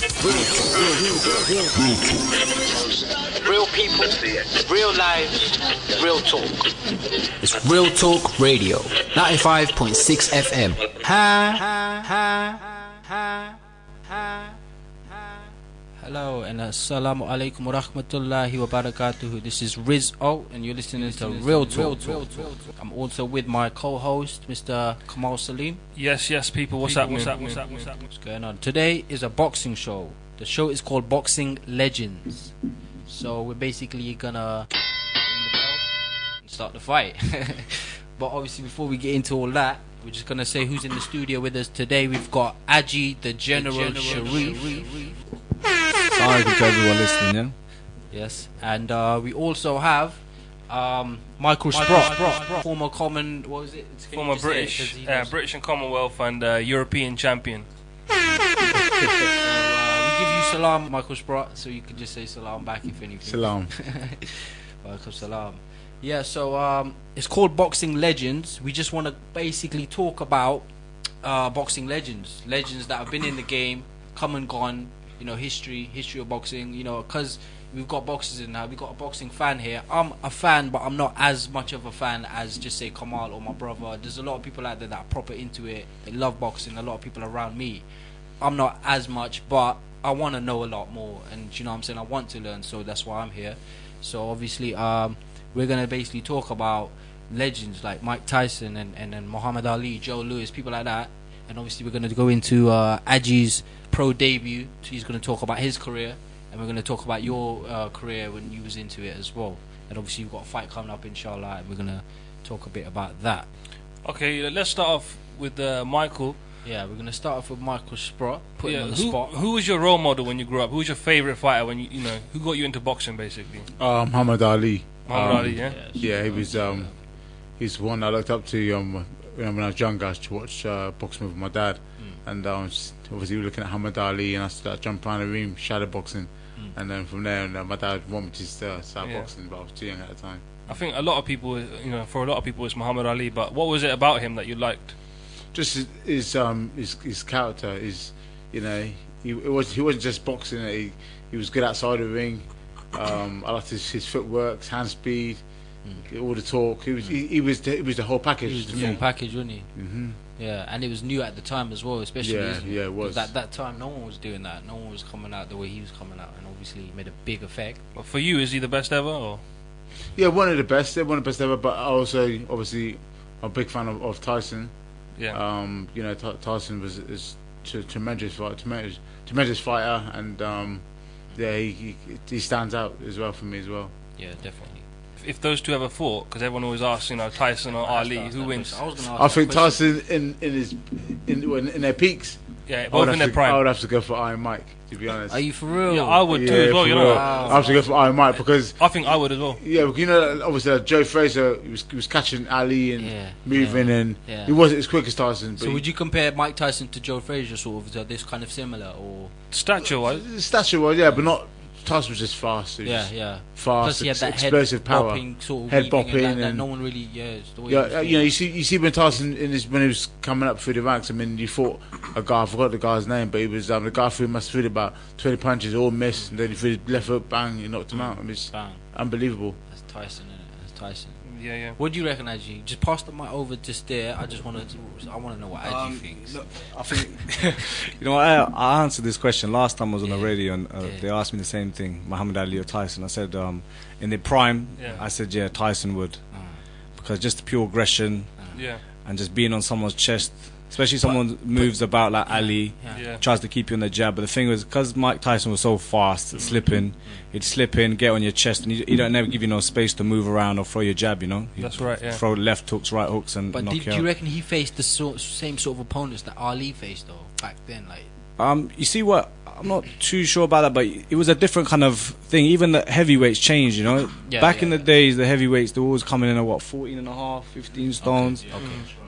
Real people, real lives, real talk. It's Real Talk Radio, 95.6 FM. Hello and assalamu alaikum wa rahmatullahi wa barakatuhu. This is Rizo and you're listening to Real Talk. I'm also with my co-host, Mr. Kamal Salim. Yes, people, what's happening? What's going on? Today is a boxing show. The show is called Boxing Legends. So we're basically gonna ring the bell and start the fight. But obviously before we get into all that, we're just gonna say who's in the studio with us today. We've got Aji, the General Sharif. Sorry to everyone listening, yeah? Yes, and we also have Michael Sprott, former former British and Commonwealth and European champion. We give you salam, Michael Sprott, so you can just say salam back if anything. Salam. Welcome salam. Yeah, so it's called Boxing Legends. We just want to basically talk about boxing legends that have been in the game, come and gone. You know, history of boxing. You know, because we've got boxers in now. We've got a boxing fan here. I'm a fan, but I'm not as much of a fan as just say Kamal or my brother. There's a lot of people out there that are proper into it. They love boxing. A lot of people around me. I'm not as much, but I want to know a lot more. And you know what I'm saying? I want to learn, so that's why I'm here. So obviously, we're gonna basically talk about legends like Mike Tyson and Muhammad Ali, Joe Louis, people like that. And obviously, we're gonna go into Aji's pro debut. So he's going to talk about his career, and we're going to talk about your career when you was into it as well. And obviously you've got a fight coming up, inshallah, and we're going to talk a bit about that. Okay, let's start off with Michael. Yeah, we're going to start off with Michael Sprott. Put him on the spot. Who was your role model when you grew up? Who was your favourite fighter when you know? Who got you into boxing basically? Muhammad Ali. Muhammad Ali, yeah. Yeah, he was. He's one I looked up to when I was younger. I used to watch boxing with my dad. And obviously we were looking at Muhammad Ali, and I started jumping around the ring, shadow boxing, and then from there, my dad wanted me to start boxing, but I was too young at the time. I think a lot of people, for a lot of people, it's Muhammad Ali. But what was it about him that you liked? Just his character. He wasn't just boxing. He was good outside the ring. I liked his footwork, hand speed, all the talk. He was the whole package. He was the full package, wasn't he? Mm-hmm. Yeah, and it was new at the time as well, especially. Yeah, it was. At that time, no one was doing that. No one was coming out the way he was coming out, and obviously he made a big effect. Well, for you, is he the best ever? Or? Yeah, one of the best ever. But also, obviously, I'm a big fan of Tyson. Yeah. Tyson was a tremendous fighter, and he stands out as well for me as well. Yeah, definitely. If those two ever fought, because everyone always asks, Tyson or Ali, who wins? I think Tyson in their peaks. Yeah, both in their prime. I would have to go for Iron Mike, to be honest. Are you for real? Yeah, I would too as well. I have to go for Iron Mike because I think I would as well. Yeah, obviously Joe Frazier, he was catching Ali and moving, and he wasn't as quick as Tyson. So would you compare Mike Tyson to Joe Frazier, sort of? Are they kind of similar, or stature-wise, yeah, but not. Tyson was just fast. Fast. Plus he had that explosive power. Head bopping, and no one really. You see when Tyson when he was coming up through the ranks. I mean, you fought a guy. I forgot the guy's name, but he was the guy must have threw about 20 punches, all missed, and then he threw his left hook, bang, he knocked him out. I mean, it's unbelievable. That's Tyson, isn't it? That's Tyson. Yeah. What do you reckon, Aji? Just pass the mic over just there. I want to know what Aji thinks. Look, I think I answered this question last time I was on the radio, and they asked me the same thing: Muhammad Ali or Tyson. I said in the prime, I said Tyson would, because just the pure aggression, and just being on someone's chest. Especially someone moves about like Ali, tries to keep you on the jab. But the thing was, because Mike Tyson was so fast, slipping, he'd slip in, get on your chest, and he don't never give you no space to move around or throw your jab. That's right. Yeah. Throw left hooks, right hooks, and knock you out. But do you reckon he faced the same sort of opponents that Ali faced though back then? You see what? I'm not too sure about that, but it was a different kind of thing. Even the heavyweights changed, Back in the days, the heavyweights, they were always coming in at 14 and a half, 15 stones. Okay.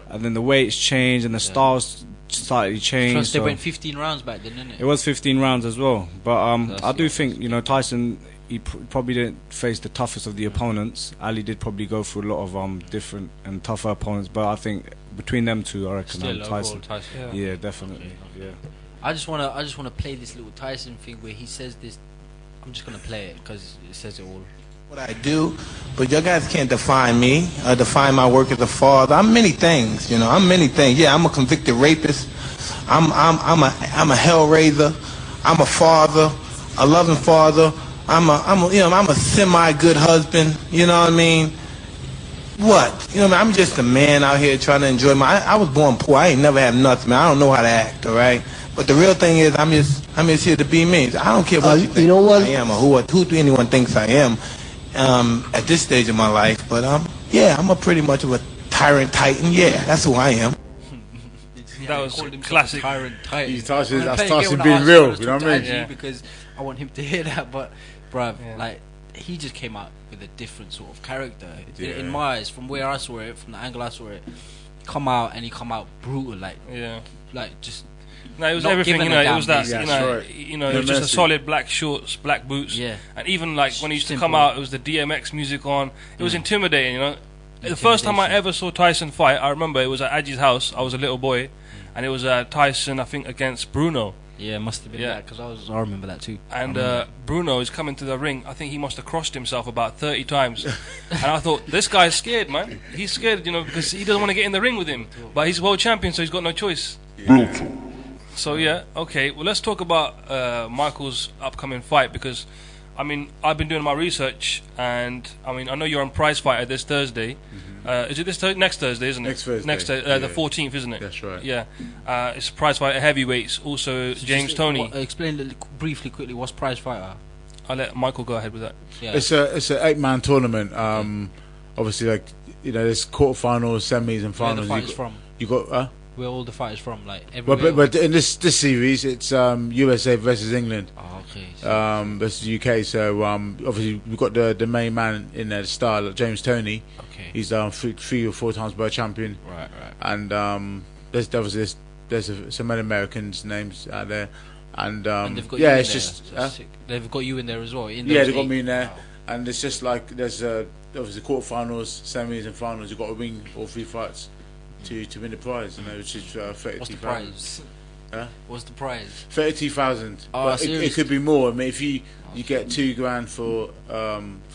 And then the weights changed and the styles slightly changed. Plus they went 15 rounds back then, didn't it? It was 15 rounds as well. But I do think, Tyson, he probably didn't face the toughest of the opponents. Ali did probably go through a lot of different and tougher opponents. But I think between them two, I reckon Tyson. Tyson. Yeah, definitely. Okay. Yeah. I just wanna play this little Tyson thing where he says this. I'm just gonna play it because it says it all. What I do, but you guys can't define me or define my work as a father. I'm many things, you know. I'm many things. Yeah, I'm a convicted rapist. I'm a hell raiser. I'm a father, a loving father. I'm a semi-good husband. You know what I mean? What? You know what I mean? I'm just a man out here trying to enjoy I was born poor. I ain't never had nothing, man. I don't know how to act, all right? But the real thing is, I'm just here to be me. I don't care what you think I am or who anyone thinks I am at this stage of my life. But yeah, I'm pretty much of a tyrant titan. Yeah, that's who I am. That was classic. Tyrant titan. That's Tyson being real. You know what I mean? Yeah. Because I want him to hear that, but bruv, like he just came out with a different sort of character in my eyes, from where I saw it, from the angle I saw it. Come out brutal, like just. No, it was everything, you know. It was that, you know, it was just a solid black shorts, black boots, and even like when he used to come out, it was the DMX music on. It was intimidating, you know. The first time I ever saw Tyson fight, I remember it was at Aji's house. I was a little boy, and it was Tyson, I think, against Bruno. Yeah, it must have been that, because I remember that too. And Bruno is coming to the ring. I think he must have crossed himself about 30 times. And I thought, this guy's scared, man. He's scared, you know, because he doesn't want to get in the ring with him. But he's world champion, so he's got no choice. So yeah, okay. Well, let's talk about Michael's upcoming fight, because, I mean, I've been doing my research, and I mean, I know you're on Prize Fighter this Thursday. Is it this next Thursday, isn't it? Next Thursday. Next the 14th, isn't it? That's right. Yeah. It's Prize Fighter heavyweights. Also, So James Toney. Explain briefly, quickly, what's Prize Fighter? I'll let Michael go ahead with that. Yeah. It's a 8-man tournament. Obviously, like, you know, there's quarterfinals, semis, and Where are the finals. fighters from? You got. Where all the fighters from? Like everywhere. But in this series, it's USA versus England. Oh, okay. Versus UK. So obviously we've got the main man in there, the star, like James Toney. Okay. He's 3 or 4 times world champion. Right. And there's obviously some other Americans names out there. And they've got yeah, you it's in just there. They've got you in there as well. they got me in there. Wow. And it's just like there's obviously quarterfinals, semis, and finals. You've got to win all 3 fights to win the prize, you know, which is 32,000. What's the prize? What's the prize? 32,000. Oh, but it could be more. I mean, if you get $2,000 for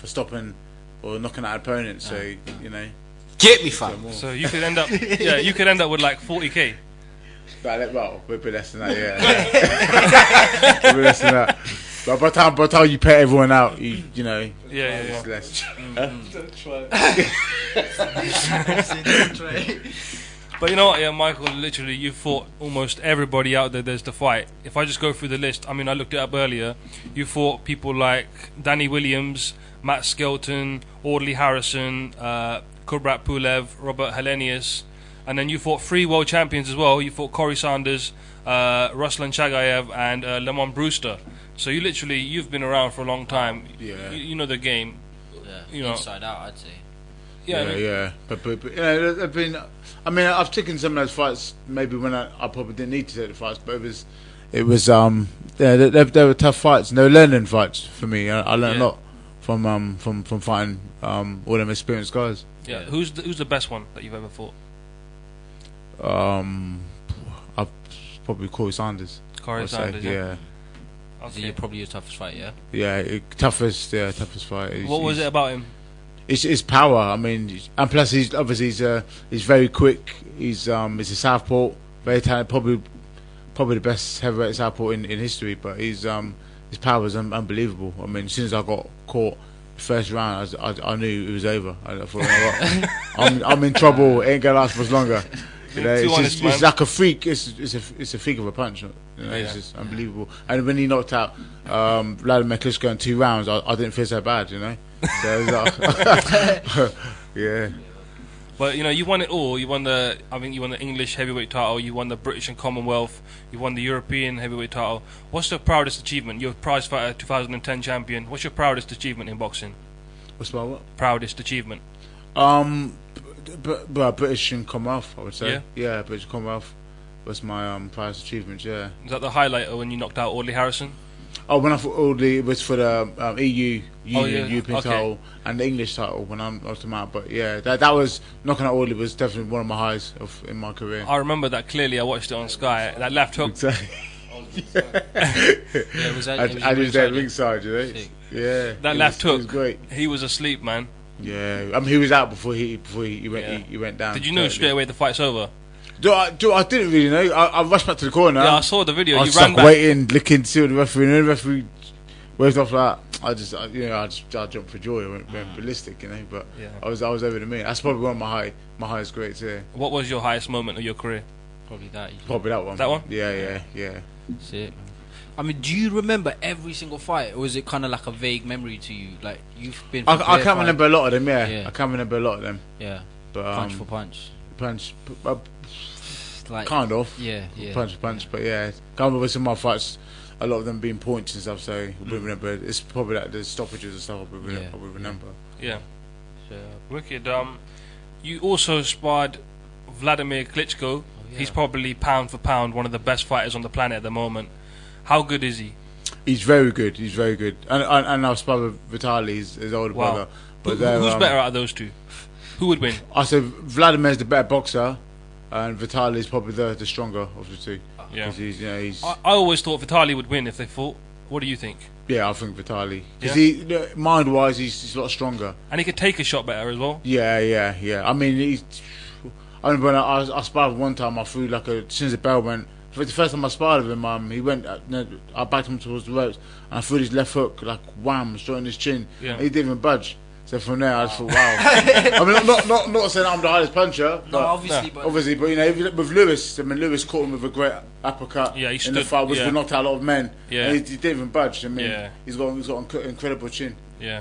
stopping or knocking out an opponent, so you know. Get me, fam. So you could end up, you could end up with like 40k. Well, a bit less than that, yeah. A bit less than that. But by the time you pay everyone out, you know, it's less. But you know what, Michael, literally, you fought almost everybody out there. There's the fight. If I just go through the list, I mean, I looked it up earlier. You fought people like Danny Williams, Matt Skelton, Audley Harrison, Kubrat Pulev, Robert Helenius, and then you fought 3 world champions as well. You fought Corey Sanders, Ruslan Chagayev, and Lemon Brewster. So you've been around for a long time. Yeah. You know the game. Yeah. You know, Inside out, I'd say. Yeah. But you know, I've taken some of those fights maybe when I probably didn't need to take the fights, but it was they were tough fights and they were learning fights for me. I learned a lot from fighting all them experienced guys. Yeah. Who's the best one that you've ever fought? I've probably Corey Sanders. Corey Sanders. Yeah. Okay. So probably your toughest fight, yeah? Yeah, toughest fight. What was it about him? It's power. I mean, and plus he's very quick. He's a southpaw, very talented. Probably the best heavyweight southpaw in history. But his power is unbelievable. I mean, as soon as I got caught first round, I knew it was over. I thought, I'm in trouble. It ain't gonna last much longer. You know, it's like a freak. It's a freak of a punch. You know, it's just unbelievable. And when he knocked out Vladimir Klitschko in 2 rounds, I didn't feel so bad. You know. So it was like, yeah. But you know, you won it all. You won the English heavyweight title. You won the British and Commonwealth. You won the European heavyweight title. What's your proudest achievement? You're Prize Fighter 2010 champion. What's your proudest achievement in boxing? What's my what? Proudest achievement. British and Commonwealth, I would say. Yeah, British and Commonwealth was my proudest achievement. Yeah. Is that the highlighter when you knocked out Audley Harrison? Oh, when I fought Audley, it was for the European title and the English title when I knocked him out. But yeah, that was knocking out Audley was definitely one of my highs in my career. I remember that clearly. I watched it on Sky. That left hook. Exactly. it was. I was there ringside, you know. Sick. Yeah, That left hook. was great. He was asleep, man. Yeah, I mean he was out before he went down. Did you know straight away the fight's over? I didn't really know. I rushed back to the corner. Yeah, I saw the video. I You was ran stuck back. waiting, looking to see what the referee. And the referee waved off like that. I jumped for joy. I went ballistic, you know. But Yeah. I was over the moon. That's probably one of my highest grades here. What was your highest moment of your career? Probably that. Probably that one. That one? Yeah. That's it. I mean, do you remember every single fight, or was it kind of like a vague memory to you? Like you've been. I can't remember a lot of them. Yeah, Yeah. I can't remember a lot of them. Yeah. But Punch for punch. punch, Like. kind of. Yeah. Punch for punch, but yeah, can't remember some of my fights. A lot of them being points and stuff. So I wouldn't remember. It's probably like the stoppages and stuff. I would remember. Yeah. Wicked. You also sparred Vladimir Klitschko. Yeah. He's probably pound for pound one of the best fighters on the planet at the moment. How good is he? He's very good. And I've sparred with Vitaly, his older Wow. brother. But they're, Who's better out of those two? Who would win? I say Vladimir's the better boxer, and Vitaly is probably the stronger of the two. Yeah. 'Cause he's I always thought Vitaly would win if they fought. What do you think? yeah, I think Vitaly because Yeah. mind-wise he's a lot stronger. And he could take a shot better as well. Yeah. I mean, I remember when I sparred one time. I threw like as soon as the bell went. For the first time I sparred with him, he went. I backed him towards the ropes, and I threw his left hook like wham straight on his chin. Yeah. And he didn't even budge. So from there, I just thought, wow. I mean, not saying I'm the hardest puncher. No, but obviously, but you know, with Lewis, I mean, Lewis caught him with a great uppercut. Yeah, he in the stood- fight, which yeah. would knocked out a lot of men. Yeah. And he didn't even budge. I mean, Yeah. he's got an incredible chin. Yeah.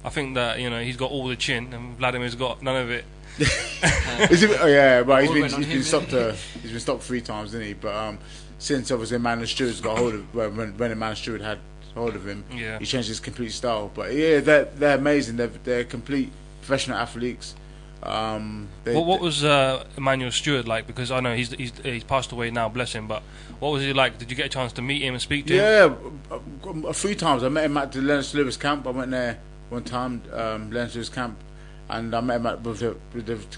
I think that, he's got all the chin and Vladimir's got none of it. But All went on him, he's been stopped 3 times, didn't he? But since obviously Amanda Stewart's got hold of when Amanda Stewart had hold of him, Yeah. he changed his complete style. But yeah, they're amazing. They're complete professional athletes. What was Emmanuel Stewart like? Because I know he's passed away now, bless him. But what was he like? Did you get a chance to meet him and speak to him? Yeah, a few times. I met him at the Leonard Lewis camp. I went there one time, Leonard Lewis camp, and I met him at with the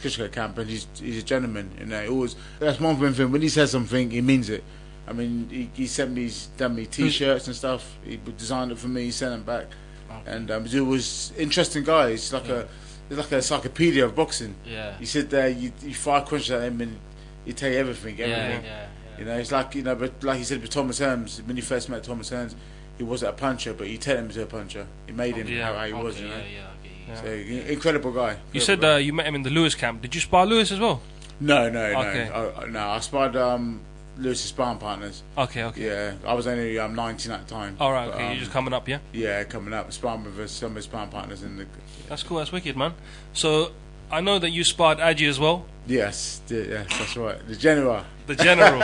Klitschko camp. And he's a gentleman. You know, always. That's one thing. When he says something, he means it. I mean, he sent me, he's done me T-shirts and stuff. He designed it for me. He sent them back, and he was interesting guy. He's like he's like an encyclopedia of boxing. Yeah. You sit there, you fire questions at him, and he tell you everything. Yeah. You know, it's like but like he said with Thomas Hearns, when you first met Thomas Hearns, he wasn't a puncher, but you turned him into a puncher. He made him how he was. You know, Yeah. so incredible guy. You said you met him in the Lewis camp. Did you spar Lewis as well? No. Okay. No, I sparred Lewis's sparring partners. Okay. Yeah, I was only 19 at the time. All right. But, Okay. You're just coming up, yeah. Yeah, coming up, sparring with some of his sparring partners in the. That's cool. That's wicked, man. So I know that you sparred Adji as well. Yes, that's right. The general. The general.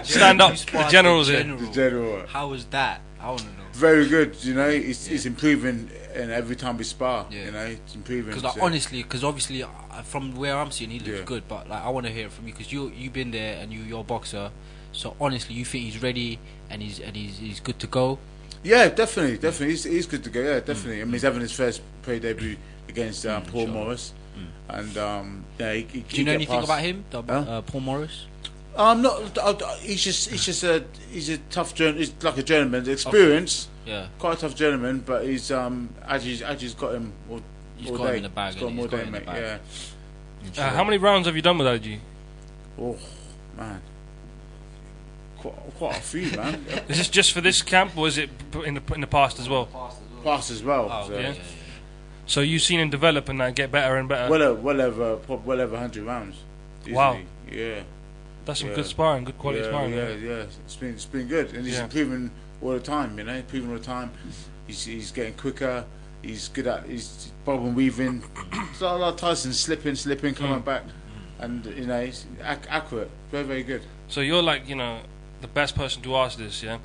Stand up. You The sparred general's the here. general. The general. How was that? I want to know. Very good. You know, he's improving, and every time we spar, Yeah. you know, it's improving. Because so- honestly, obviously from where I'm seeing, he looks Yeah. good. But like, I want to hear it from you because you've been there and you're a boxer. So honestly, you think he's ready and he's good to go? Yeah, definitely. He's good to go. Yeah, definitely. I mean, he's having his first pro debut against Paul Morris, and yeah. He Do you know anything about him, Paul Morris? He's a tough journey. He's like a gentleman. Experience, Yeah. quite a tough gentleman, but he's Aji's got him all He's all got day. him in the bag. He's got him all He's got day, him in the mate. bag. Yeah. How many rounds have you done with Adji? Oh man, quite a few, man. Is this just for this camp, or is it in the past as well? Pass as well. Oh, so. yeah. So you've seen him develop and get better and better. Well over 100 rounds. Easily. Wow. Yeah. That's some Yeah. good sparring, good quality sparring. Yeah. It's been good, and he's Yeah. improving all the time. You know, improving all the time. He's getting quicker. He's good at he's bobbing, weaving. It's like Tyson slipping, coming back, and you know he's accurate. Very, very good. So you're like, the best person to ask this, yeah?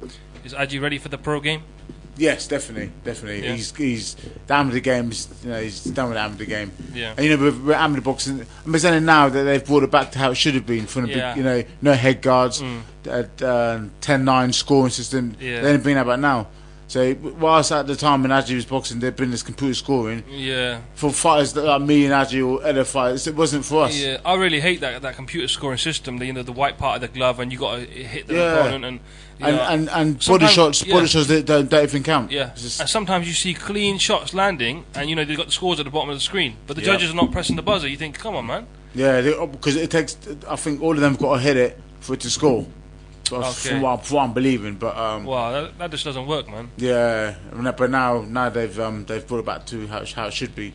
Is Adji ready for the pro game? Yes, definitely. Yeah. He's done with the games. You know, he's done with the amateur game. Yeah. And with amateur boxing, I'm saying now that they've brought it back to how it should have been from the Yeah. big, no head guards, 10-9 scoring system. Yeah. They ain't been about now. So whilst at the time when Adji was boxing, there'd been this computer scoring. Yeah. For fighters like me and Adji or other fighters, it wasn't for us. Yeah, I really hate that computer scoring system. The white part of the glove, and you got to hit the opponent, and body shots don't even count. Yeah, and sometimes you see clean shots landing, and they've got the scores at the bottom of the screen, but the judges are not pressing the buzzer. You think, come on, man. Yeah, because it takes. I think all of them have got to hit it for it to score. From what I'm believing, but wow, that just doesn't work, man. Yeah, but now they've brought it back to how it should be,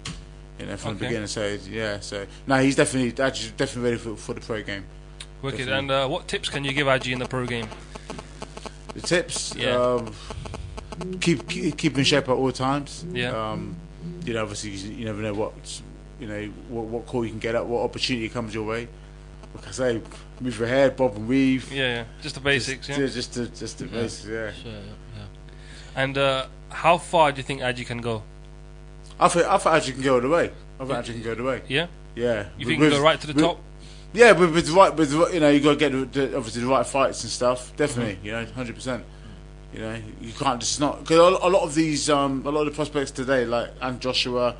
from the beginning. So now he's definitely ready for the pro game. Wicked. Definitely. And what tips can you give Adji in the pro game? The tips, keep in shape at all times. Yeah. Obviously you never know what call you can get at, what opportunity comes your way. Like I say, move your head, bob and weave. Yeah, just the basics. Just the basics. Yeah. Sure, yeah. And how far do you think Adji can go? I think Adji can go all the way. Yeah. Yeah. You think he can go right to the top? Yeah, with you got to get obviously the right fights and stuff. Definitely, 100%. You can't just not, because a lot of these, a lot of the prospects today, like and Joshua,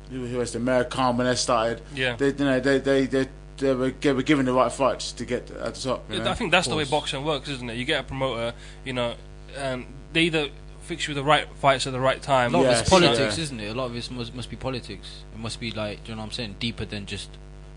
who was the Mayor Khan when they started. Yeah. They were given the right fights to get at the top. I think that's the way boxing works, isn't it? You get a promoter, and they either fix you with the right fights at the right time. A lot of it's politics, isn't it? A lot of it must be politics. It must be like, do you know what I'm saying? Deeper than just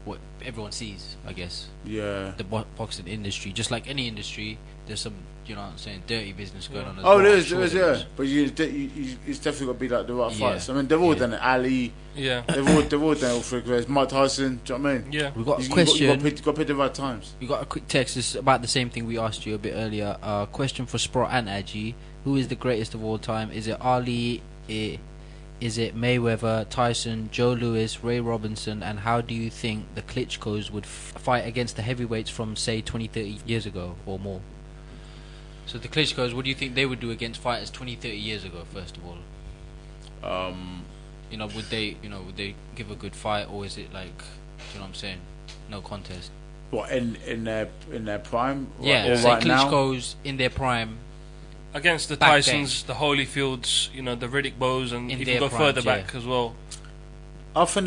what everyone sees, I guess. Yeah. The boxing industry, just like any industry, there's some, you know what I'm saying, dirty business going on as well. Oh, there is, yeah. But it's definitely got to be like the right fights. I mean, they've all done it. Ali. Yeah. They've all done it all three careers. Mike Tyson. Do you know what I mean? Yeah. We got a question. You got to pick the right times. We got a quick text. It's about the same thing we asked you a bit earlier. Question for Sprott and Adji. Who is the greatest of all time? Is it Ali? Is it Mayweather, Tyson, Joe Louis, Ray Robinson? And how do you think the Klitschko's would fight against the heavyweights from, say, 20, 30 years ago or more? So the Klitschko's, what do you think they would do against fighters 20, 30 years ago, first of all? Would they give a good fight, or is it like, do you know what I'm saying, no contest? What, in their prime? Yeah, or say right Klitschko's in their prime. Against the Tysons, the Holyfields, the Riddick Bows, and you can go further back as well. I think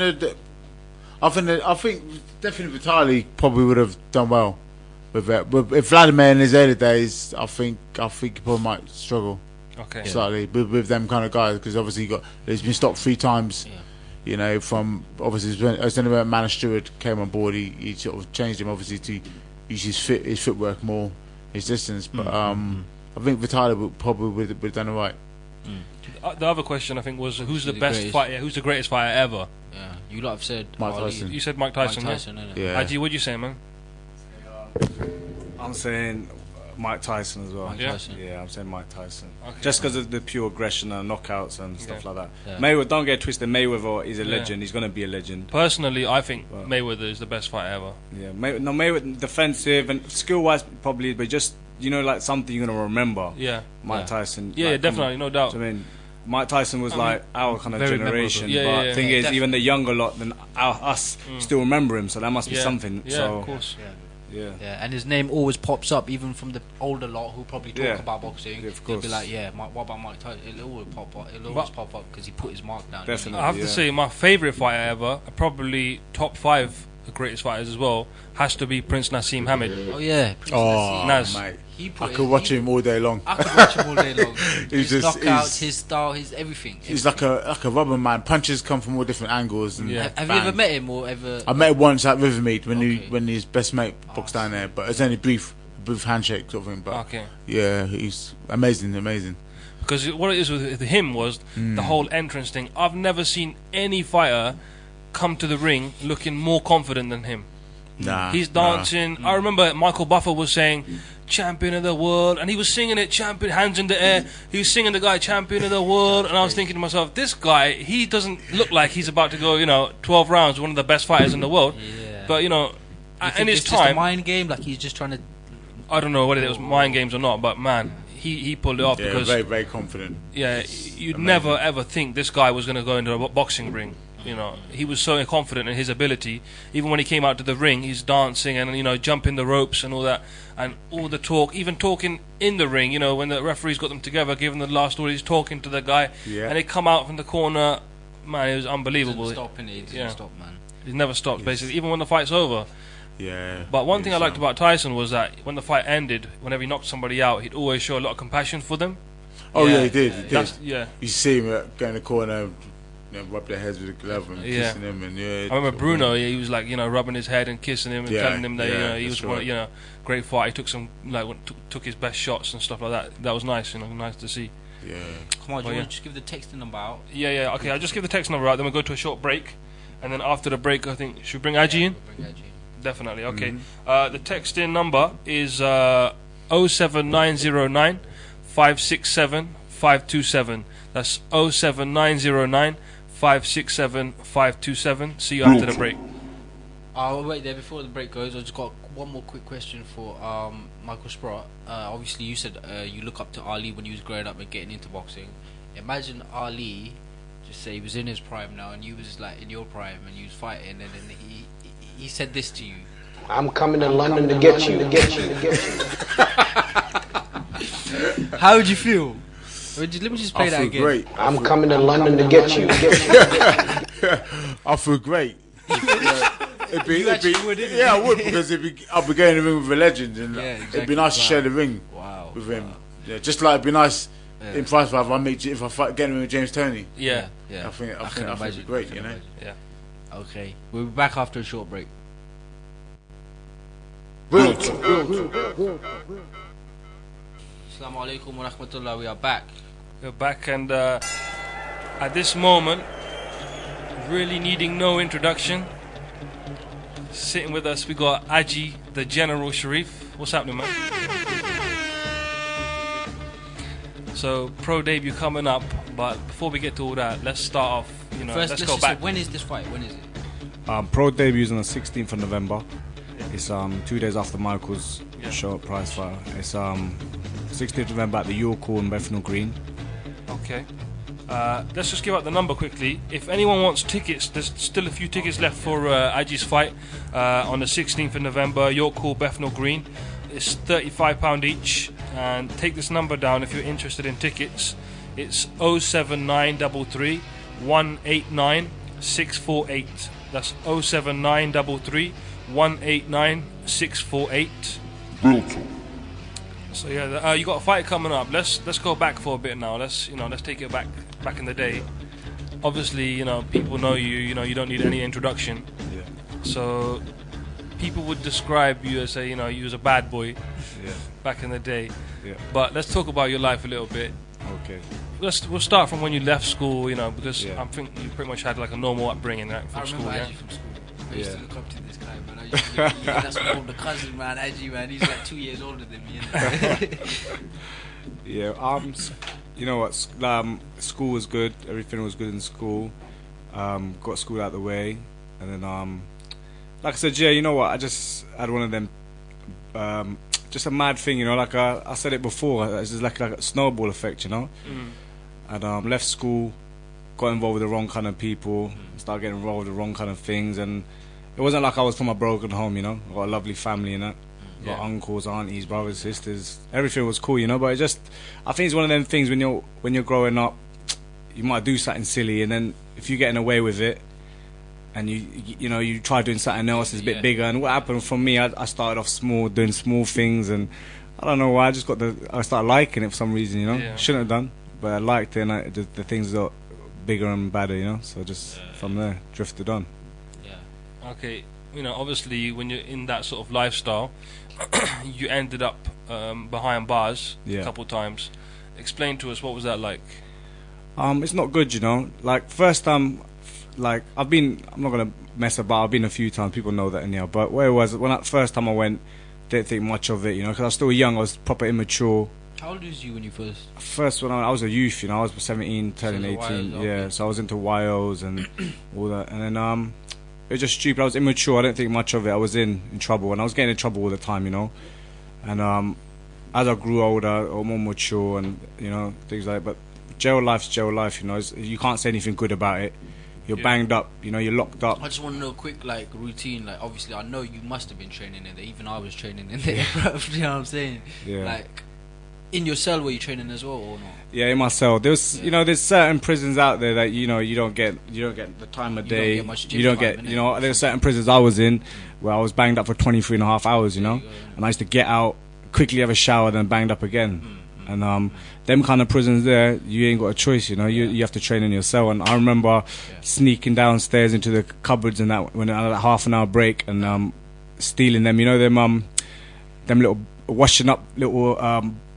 definitely Vitaly probably would have done well with that. If Vladimir in his early days, I think he probably might struggle slightly with them kind of guys, because obviously he's been stopped 3 times. Yeah. From obviously as when Manor Stewart came on board, he sort of changed him obviously to use his footwork more, his distance, but I think Vitaly would have done it right. The other question I think was who's the best fighter? Who's the greatest fighter ever? Yeah, you lot have said Mike Tyson. You said Mike Tyson. Yeah. Adji, what do you say, man? I'm saying Mike Tyson as well. Yeah, I'm saying Mike Tyson. Okay. Just because of the pure aggression and knockouts and stuff like that. Yeah. Mayweather, don't get twisted. Mayweather is a legend. He's going to be a legend. Personally, I think Mayweather is the best fighter ever. Yeah, Mayweather defensive and skill-wise probably, but just like something you're going to remember. Yeah. Mike Tyson. Yeah, definitely, no doubt. I mean, Mike Tyson was like our kind of generation, but the thing is, even the younger lot than us still remember him, so that must be something. Yeah, so, of course. Yeah, and his name always pops up, even from the older lot who probably talk about boxing. They'll be like, what about Mike Tyson? It'll always pop up because he put his mark down. Definitely. I have to say, my favourite fighter ever, probably top 5 the greatest fighters as well, has to be Prince Nassim Hamid. Oh yeah, Prince Nassim. Nas. Mate. I could watch him all day long. I could watch him all day long. His knockouts, his style, his everything. He's like a rubber man. Punches come from all different angles. And Have you ever met him or ever? I met him once at Rivermead when his best mate boxed down there, but it's only brief handshake sort of thing. But yeah, he's amazing. Because what it is with him was the whole entrance thing. I've never seen any fighter come to the ring looking more confident than him. He's dancing. I remember Michael Buffer was saying champion of the world, and he was singing it, champion, hands in the air. He was singing the guy champion of the world, and I was thinking to myself, this guy, he doesn't look like he's about to go 12 rounds, one of the best fighters in the world. But in his it's time, just a mind game, like he's just trying to, I don't know whether it was mind games or not, but man, he pulled it off because very, very confident. you'd never ever think this guy was going to go into a boxing ring. he was so confident in his ability. Even when he came out to the ring, he's dancing and jumping the ropes and all that, and all the talk, even talking in the ring. When the referees got them together, giving the last order, he's talking to the guy, and they come out from the corner. Man, it was unbelievable. He didn't stop, man. He never stopped, basically, even when the fight's over. Yeah. But one thing I liked about Tyson was that when the fight ended, whenever he knocked somebody out, he'd always show a lot of compassion for them. Oh yeah, he did. Yeah. You see him go in the corner, rub their heads with a glove and kissing them, and I remember Bruno. He was like, rubbing his head and kissing him and telling him that he was one, great fight. He took some took his best shots and stuff like that. That was nice, nice to see. Yeah. Come on, do you want to just give the text number out? Yeah. Okay, I'll just give the text number out. Then we'll go to a short break, and then after the break, I think should we bring Aji in? We'll bring Aji. Definitely. Okay. The text in number is 07909 567 527. That's 07909 567 527. See you after the break. I'll wait there before the break goes. I just got one more quick question for Michael Sprott. Obviously, you said you look up to Ali when you was growing up and getting into boxing. Imagine Ali, just say he was in his prime now, and you was like in your prime, and you was fighting, and then he said this to you. I'm coming to London to get you. How would you feel? Let me just play that again. Great. I'm coming to London to get you. I feel great. It'd be, would, I would, because I'll be going in the ring with a legend, and it'd be nice to share the ring with him. Yeah, just like it'd be nice in price fight if I fight get in the ring with James Toney. Yeah. I think it'd be great, Yeah. Okay, we'll be back after a short break. Assalamu alaikum wa rahmatullah. We are back. We're back, and at this moment, really needing no introduction, sitting with us, we got Aji, the General Sharif. What's happening, man? So, pro debut coming up, but before we get to all that, let's start off. First, let's go back. When is this fight? When is it? Pro debut is on the 16th of November. It's 2 days after Michael's show at Prize Fighter. It's 16th of November at the York Hall in Bethnal Green. Okay. Let's just give out the number quickly. If anyone wants tickets, there's still a few tickets left for Aji's fight on the 16th of November, York Hall, Bethnal Green. It's £35 each. And take this number down if you're interested in tickets. It's 07933 189 648. That's 07933 189 648. So you got a fight coming up. Let's go back for a bit now. Let's take it back in the day. Obviously, people know you. You don't need any introduction. Yeah. So people would describe you as you was a bad boy. Yeah. Back in the day. Yeah. But let's talk about your life a little bit. Okay. We'll start from when you left school. Because I think you pretty much had like a normal upbringing, right, from school. I remember Aji from school. I used to look up to this guy, man. I used to that's my older cousin, man. Aji, man. He's like 2 years older than me. Yeah. You know what? School was good. Everything was good in school. Got school out of the way, and then like I said, you know what? I just had one of them. Just a mad thing, like I said it before. It's just like a snowball effect, And left school, got involved with the wrong kind of people, started getting involved with the wrong kind of things, and it wasn't like I was from a broken home, I got a lovely family and that. Got uncles, aunties, brothers, sisters. Everything was cool, But I think it's one of them things when you're growing up, you might do something silly, and then if you're getting away with it, and you try doing something else that's a bit bigger. And what happened for me, I started off small, doing small things, and I don't know why, I started liking it for some reason, Shouldn't have done, but I liked it, and the things got bigger and better, So just from there, drifted on. Yeah. Okay. Obviously, when you're in that sort of lifestyle, you ended up behind bars a couple times. Explain to us, what was that like? It's not good, Like first time, like I'm not gonna mess about. I've been a few times. People know that anyhow. But where it was first time I went, didn't think much of it, because I was still young. I was proper immature. How old was you when you first? First, when I was a youth, I was 17, turning 18. Yeah, so I was into YOs and all that, and then it was just stupid. I was immature. I didn't think much of it. I was in trouble, and I was getting in trouble all the time, And as I grew older, or more mature, and things like that. But jail life's jail life, you can't say anything good about it. you're banged up, you know, you're locked up. I just want to know a quick like routine. Like obviously, I know you must have been training in there. Even I was training in there, bro. You know what I'm saying? Yeah. Like in your cell, were you training as well or not? Yeah, in my cell. There's, you know, there's certain prisons out there that you know you don't get the time of day. You don't get, you know, there's certain prisons I was in where I was banged up for 23.5 hours, you know, and I used to get out, quickly have a shower, then banged up again. And them kind of prisons there, you ain't got a choice, you know. You have to train in your cell. And I remember sneaking downstairs into the cupboards and that when I had a half an hour break and stealing them, you know, them little washing up little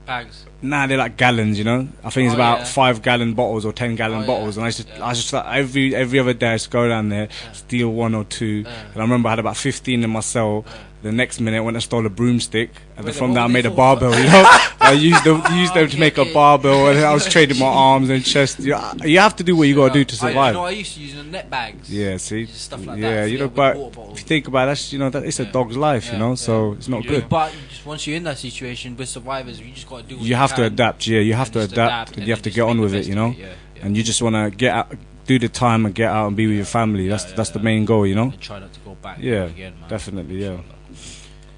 Bags. Nah, they're like gallons, you know. I think it's about 5-gallon bottles or 10-gallon bottles, and I just like, every other day I used to go down there, steal 1 or 2. And I remember I had about 15 in my cell. The next minute I went and stole a broomstick, and then from that I made a barbell, you know. I used them to make a barbell, and I was training my arms and chest. You have to do what you got to do to survive. You know, I used to use net bags. Yeah, see, stuff like yeah, that. you know, but if you think about it, that's, you know, that it's a dog's life, you know, so it's not good. But just once you're in that situation with survivors, you just got to do what you have to adapt. Yeah, you have to adapt, and you have to get on with it, you know. And you just want to get out, do the time, and get out and be with your family. That's the main goal, you know. And try not to go back. Yeah, again, man. definitely, yeah.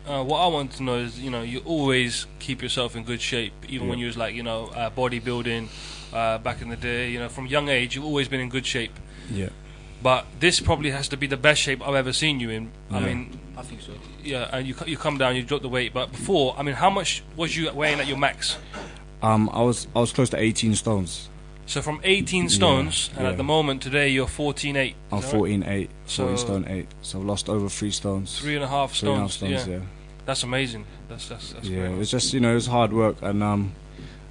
What I want to know is, you know, you always keep yourself in good shape, even when you was like, you know, bodybuilding back in the day. You know, from young age, you've always been in good shape. Yeah. But this probably has to be the best shape I've ever seen you in. I mean, I think so. Yeah, and you come down, you drop the weight. But before, I mean, how much was you weighing at your max? I was close to 18 stones. So from 18 stones, and at the moment today you're 14.8. I'm 14.8, 14 stone 8. So I've lost over 3 stones. 3.5 stones. 3.5 stones, yeah. That's amazing. That's yeah. great. It was just, you know, it was hard work, and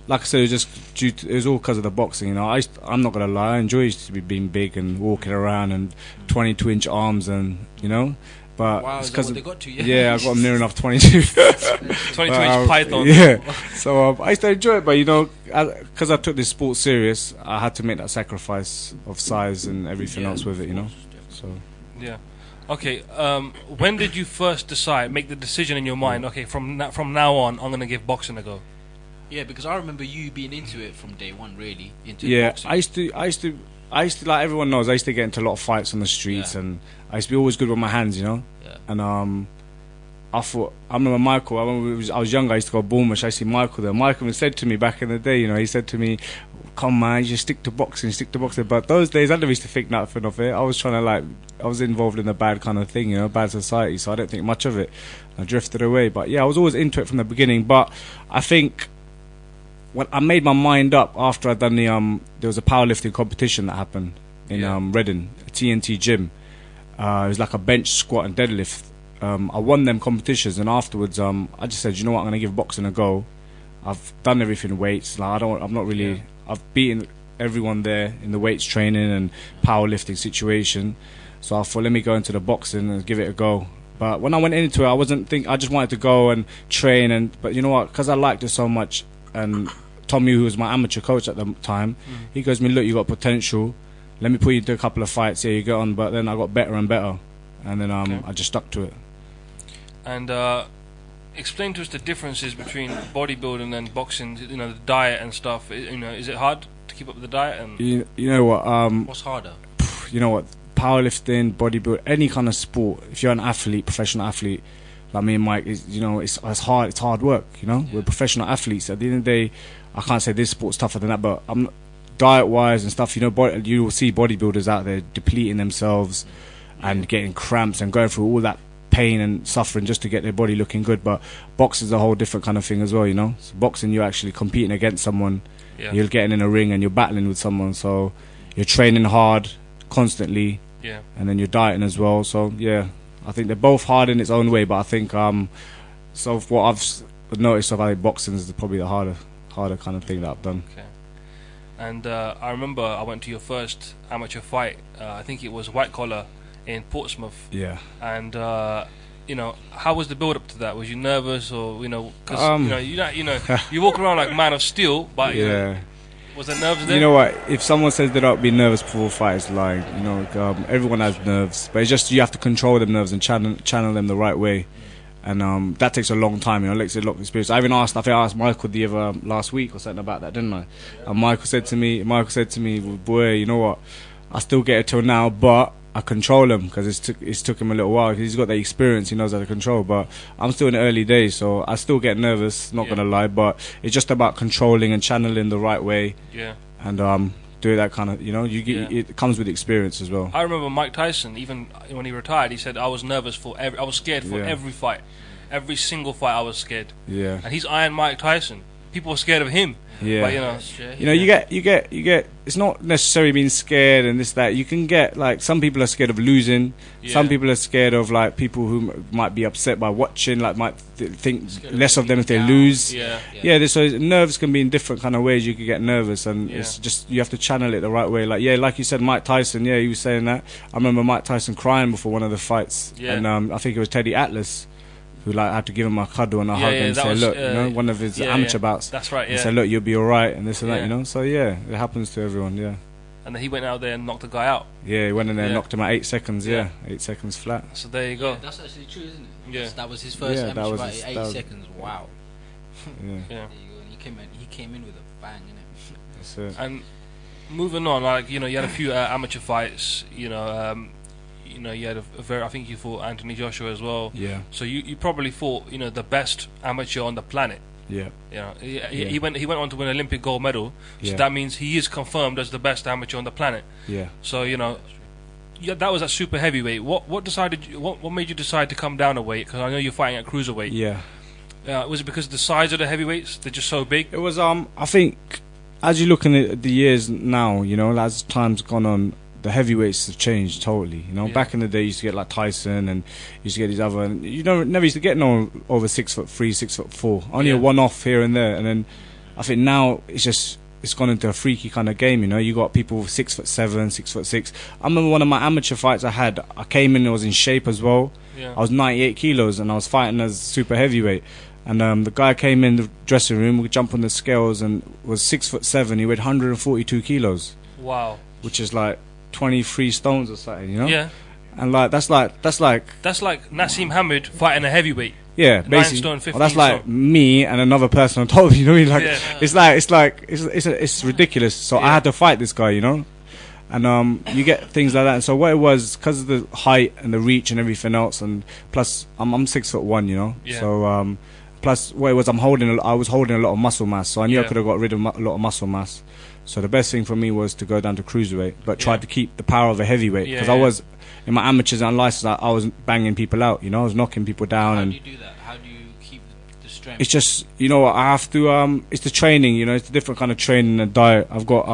like I said, it was just it was all because of the boxing. You know, I'm not gonna lie, I enjoy to be being big and walking around and 22-inch arms, and you know. But wow, it's because they got to you. Yeah, I got them near enough 22. 22-inch python. Yeah. So I used to enjoy it, but you know, because I took this sport serious, I had to make that sacrifice of size and everything else with it. You know. So. Yeah. Okay. When did you first make the decision in your mind? Okay, from now on, I'm gonna give boxing a go. Yeah, because I remember you being into it from day one, really. Into boxing. I used to, like everyone knows, I used to get into a lot of fights on the streets, and I used to be always good with my hands, you know. Yeah. And I remember Michael. I was younger. I used to go Bournemouth. I see Michael there. Michael said to me back in the day, you know, he said to me, "Come man, you just stick to boxing, stick to boxing." But those days, I never used to think nothing of it. I was trying to I was involved in a bad kind of thing, you know, bad society. So I don't think much of it. I drifted away. But yeah, I was always into it from the beginning. But I think when I made my mind up after I'd done there was a powerlifting competition that happened in Reading, a TNT gym. It was like a bench squat and deadlift. I won them competitions, and afterwards, I just said, you know what, I'm gonna give boxing a go. I've done everything weights. I'm not really. I've beaten everyone there in the weights training and powerlifting situation. So I thought, let me go into the boxing and give it a go. But when I went into it, I just wanted to go and train. But you know what? Because I liked it so much, and Tommy, who was my amateur coach at the time, he goes to me, look, you got potential. Let me put you into a couple of fights. Yeah, you get on. But then I got better and better, and then I just stuck to it. And explain to us the differences between bodybuilding and boxing. You know, the diet and stuff. You know, is it hard to keep up with the diet? And you know what? What's harder? You know what? Powerlifting, bodybuilding, any kind of sport. If you're an athlete, professional athlete, like me and Mike, you know, it's hard. It's hard work. You know, we're professional athletes. At the end of the day, I can't say this sport's tougher than that, but diet-wise and stuff. You know, you will see bodybuilders out there depleting themselves and getting cramps and going through all that pain and suffering just to get their body looking good. But boxing's a whole different kind of thing as well, you know. So boxing, you're actually competing against someone. You're getting in a ring and you're battling with someone, so you're training hard constantly, and then you're dieting as well. So yeah, I think they're both hard in its own way, but I think so what I've noticed about boxing is probably the harder kind of thing that I've done. Okay. And I remember I went to your first amateur fight. I think it was white collar in Portsmouth. Yeah. And you know, how was the build up to that? Was you nervous, or you know, because you know, you walk around like man of steel, but you know, was there nerves there? You know what? If someone says they don't be nervous before a fight, it's lying. You know, everyone has nerves, but it's just you have to control them nerves and channel them the right way. And that takes a long time, you know. It takes a lot of experience. I think I asked Michael the other last week or something about that, didn't I? And Michael said to me, boy, you know what? I still get it till now, but I control him because it's took him a little while. 'Cause he's got the experience, he knows how to control. But I'm still in the early days, so I still get nervous. Not gonna lie, but it's just about controlling and channeling the right way. Yeah. And do that kind of, it comes with experience as well. I remember Mike Tyson, even when he retired, he said I was nervous I was scared for every fight, every single fight. I was scared. Yeah. And he's Iron Mike Tyson. People were scared of him. Yeah. But you get. It's not necessarily being scared and this that. You can get like some people are scared of losing. Yeah. Some people are scared of like people who might be upset by watching. Like might think less of them if they lose. Yeah. So nerves can be in different kind of ways. You can get nervous, and it's just you have to channel it the right way. Like you said, Mike Tyson. Yeah, he was saying that. I remember Mike Tyson crying before one of the fights, and I think it was Teddy Atlas who like had to give him a cuddle and a hug and say, look, one of his amateur bouts. That's right. And say, look, you'll be all right, and this and that, So it happens to everyone. Yeah. And then he went out there and knocked the guy out. Yeah, he went in there and knocked him out 8 seconds. Yeah, 8 seconds flat. So there you go. Yeah, that's actually true, isn't it? Yeah. That was his first amateur fight. 8 seconds. Wow. Yeah. There you go. And he came in with a bang, innit? That's it. And moving on, like you had a few amateur fights. You had I think you fought Anthony Joshua as well. Yeah. So you probably fought the best amateur on the planet. Yeah. He went on to win an Olympic gold medal. So that means he is confirmed as the best amateur on the planet. Yeah. So that was at super heavyweight. What made you decide to come down a weight? Because I know you're fighting at cruiserweight. Yeah. Was it because of the size of the heavyweights? They're just so big. It was I think as you're looking at the years now, as time's gone on, the heavyweights have changed totally. Back in the day, you used to get like Tyson, and you used to get these other. And never used to get no over 6'3", 6'4". Only a one-off here and there. And then I think now it's gone into a freaky kind of game. You got people 6'7", 6'6". I remember one of my amateur fights I had. I came in, I was in shape as well. Yeah. I was 98 kilos, and I was fighting as super heavyweight. And the guy came in the dressing room. We jumped on the scales and was 6'7". He weighed 142 kilos. Wow. Which is like 23 stones or something, Yeah. And like that's like Nassim Hamid fighting a heavyweight. Yeah, 9 basically. stone, 15 that's like stone. Me and another person on top. It's ridiculous. So I had to fight this guy, And you get things like that. And so what it was, because of the height and the reach and everything else, and plus I'm 6'1", Yeah. So plus what it was, I was holding a lot of muscle mass. So I knew I could have got rid of a lot of muscle mass. So the best thing for me was to go down to cruiserweight, but try to keep the power of a heavyweight, because I was in my amateurs and unlicensed. I was banging people out, I was knocking people down. How do you do that? How do you keep the strength? It's just I have to. It's the training, it's a different kind of training and diet. I've got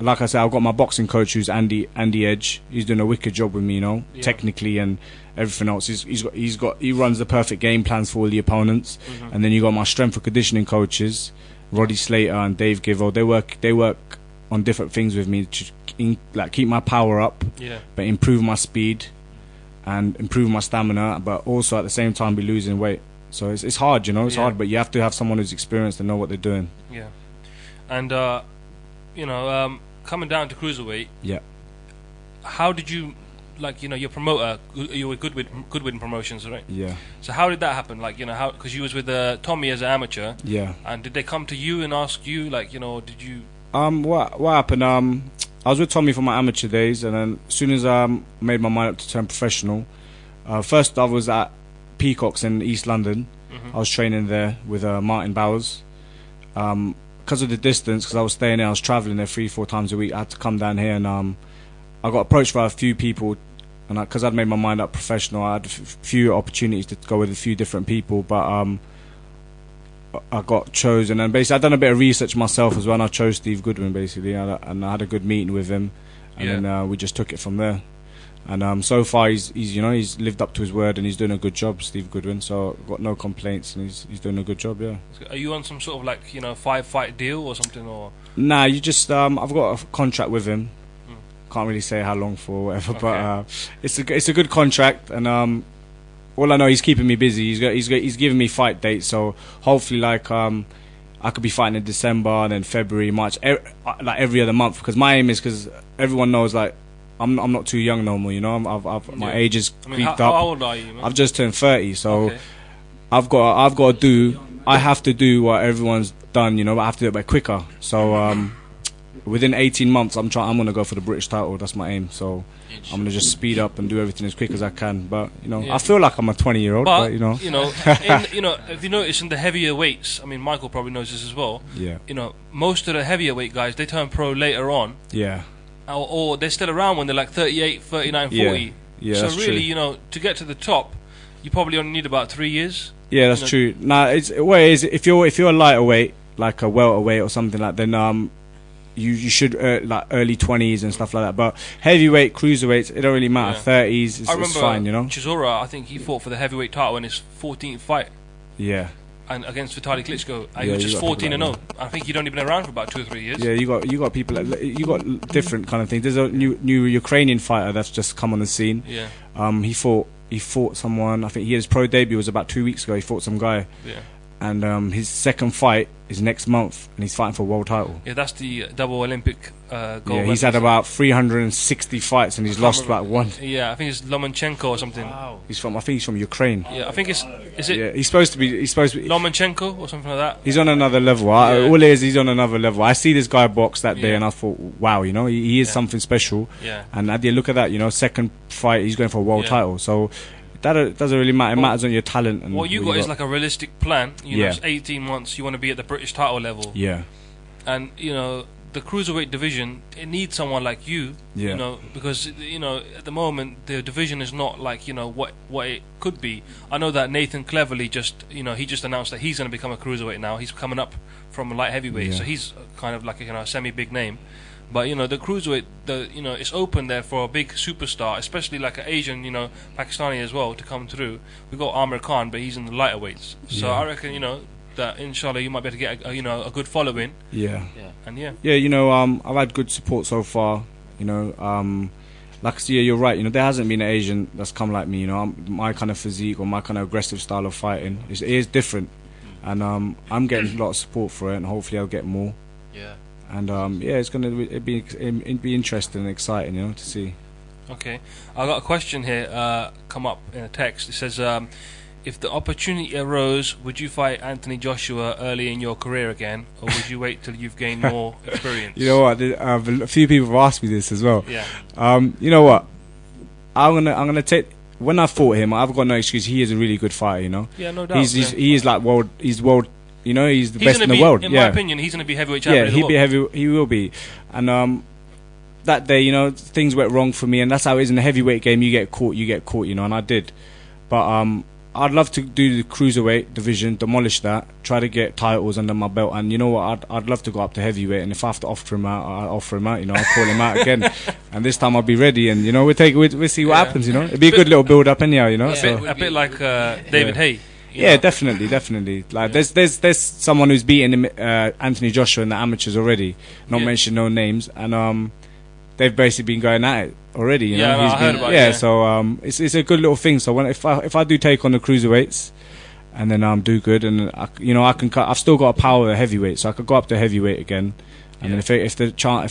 like I said, I've got my boxing coach who's Andy Edge. He's doing a wicked job with me, technically and everything else. He runs the perfect game plans for all the opponents, and then you got my strength and conditioning coaches. Roddy Slater and Dave Givo, they work on different things with me to keep my power up, but improve my speed and improve my stamina, but also at the same time be losing weight. So it's hard, it's hard, but you have to have someone who's experienced and know what they're doing. Yeah. And coming down to cruiserweight. Yeah. How did you? Your promoter, you were Goodwin Promotions, right? Yeah. So how did that happen? How? Because you was with Tommy as an amateur. Yeah. And did they come to you and ask you, did you? What happened? I was with Tommy for my amateur days, and then as soon as I made my mind up to turn professional, first I was at Peacocks in East London. I was training there with Martin Bowers. Because of the distance, because I was staying there, I was travelling there 3-4 times a week. I had to come down here, and I got approached by a few people, and because I'd made my mind up professional, I had a few opportunities to go with a few different people, but I got chosen. And basically, I'd done a bit of research myself as well, and I chose Steve Goodwin basically, and I had a good meeting with him, and then we just took it from there. And so far, he's lived up to his word, and he's doing a good job, Steve Goodwin. So I've got no complaints, and he's doing a good job. Yeah. Are you on some sort of 5-fight deal or something, or? Nah, you just I've got a contract with him. Can't really say how long for or whatever, but it's a good contract, and all I know, he's keeping me busy. He's giving me fight dates, so hopefully I could be fighting in December and then February, March, every other month. Because my aim is, because everyone knows I'm not too young no more, my age is creeped up. How old are you, man? I've just turned 30, so I've got to do what everyone's done, but I have to do it a bit quicker. So within 18 months, I'm going to go for the British title. That's my aim. So I'm going to just speed up and do everything as quick as I can. But I feel like I'm a 20-year-old. But if you notice in the heavier weights, I mean, Michael probably knows this as well. Yeah. Most of the heavier weight guys, they turn pro later on. Yeah. Or they're still around when they're like 38, 39, 40. Yeah, so that's really, true. to get to the top, you probably only need about 3 years. Yeah, that's true. Nah, if you're a lighter weight, like a welterweight or something like, then you should like early 20s and stuff like that. But heavyweight, cruiserweights, it don't really matter. 30s, it's fine, Chisora, I think he fought for the heavyweight title in his 14th fight. Yeah. And against Vitaly Klitschko, he was just 14-0. I think he'd only been around for about 2 or 3 years. Yeah, you got people, you got different kind of things. There's a new Ukrainian fighter that's just come on the scene. Yeah. He fought someone. I think his pro debut was about 2 weeks ago. He fought some guy. Yeah. And his second fight is next month, and he's fighting for a world title. Yeah, that's the double Olympic gold. Yeah, he's had about 360 fights, and he's lost about one. Yeah, I think it's Lomachenko or something. Wow. I think he's from Ukraine. Yeah, I think is it? Yeah, he's supposed to be. Lomachenko or something like that. He's on another level. All it is, he's on another level. I see this guy box that day, and I thought, wow, he is something special. Yeah. And at the look at that, second fight, he's going for a world title. So that doesn't really matter. It matters on your talent. And what you got is like a realistic plan. It's 18 months. You want to be at the British title level. Yeah. And the cruiserweight division, it needs someone like you. Yeah. Because at the moment the division is not like what it could be. I know that Nathan Cleverly he just announced that he's going to become a cruiserweight now. He's coming up from a light heavyweight, so he's kind of like a semi big name. But the cruiserweight, it's open there for a big superstar, especially like an Asian, Pakistani as well, to come through. We got Amir Khan, but he's in the lighter weights. So I reckon, that inshallah you might be able to get a good following. Yeah. And I've had good support so far. Like I see, you're right. There hasn't been an Asian that's come like me. My kind of physique or my kind of aggressive style of fighting is different, and I'm getting a lot of support for it, and hopefully I'll get more. Yeah. And it's gonna be interesting and exciting, to see. Okay, I got a question here come up in a text. It says, if the opportunity arose, would you fight Anthony Joshua early in your career again, or would you wait till you've gained more experience? You know what? A few people have asked me this as well. Yeah. You know what? I'm gonna take. When I fought him, I've got no excuse. He is a really good fighter. Yeah, no doubt. He is like world. He's world. He's the best in the world. In my opinion, he's going to be heavyweight champion. Yeah, he will be. And that day, things went wrong for me, and that's how it is in the heavyweight game. You get caught, and I did. But I'd love to do the cruiserweight division, demolish that, try to get titles under my belt, and you know what? I'd love to go up to heavyweight, and if I have to offer him out, I'll offer him out. I'll call him out again, and this time I'll be ready, and we'll see what happens. It'd be a good little build up anyhow. A bit like David Haye. Yeah, definitely. Like there's someone who's beaten Anthony Joshua in the amateurs already. Not mention no names, and they've basically been going at it already. I heard about it. So it's a good little thing. So if I do take on the cruiserweights, and then do good, and I can cut. I've still got a power of heavyweight, so I could go up to heavyweight again. And then if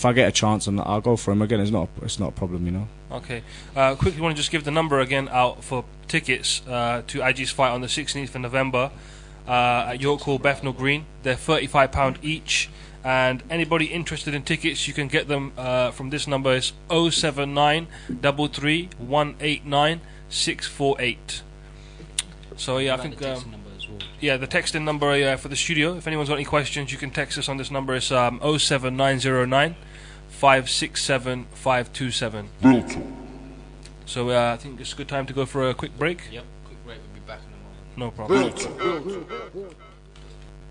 I get a chance, and I'll go for him again. It's not a problem. Okay. Quickly, want to just give the number again out for tickets to Aji's fight on the 16th of November at York Hall, Bethnal Green. They're £35 each, and anybody interested in tickets, you can get them from this number. Is 079 33 189 648. So I think the texting number for the studio. If anyone's got any questions, you can text us on this number. It's 07909 567 527. So I think it's a good time to go for a quick break. Yep, quick break. We'll be back in a moment. No problem.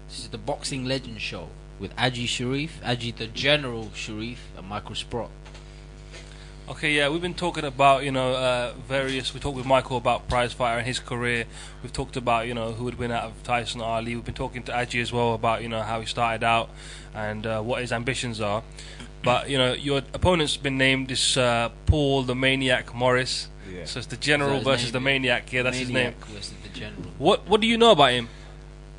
This is the Boxing Legend Show with Aji Sharif, Aji the General Sharif, and Michael Sprott. Okay, we've been talking about, various. We talked with Michael about prize fighter and his career. We've talked about, who would win out of Tyson or Ali. We've been talking to Aji as well about, how he started out and what his ambitions are. But, your opponent's been named this Paul the Maniac Morris. Yeah. So it's the General versus the Maniac. Yeah, that's his name. Versus the General. What do you know about him?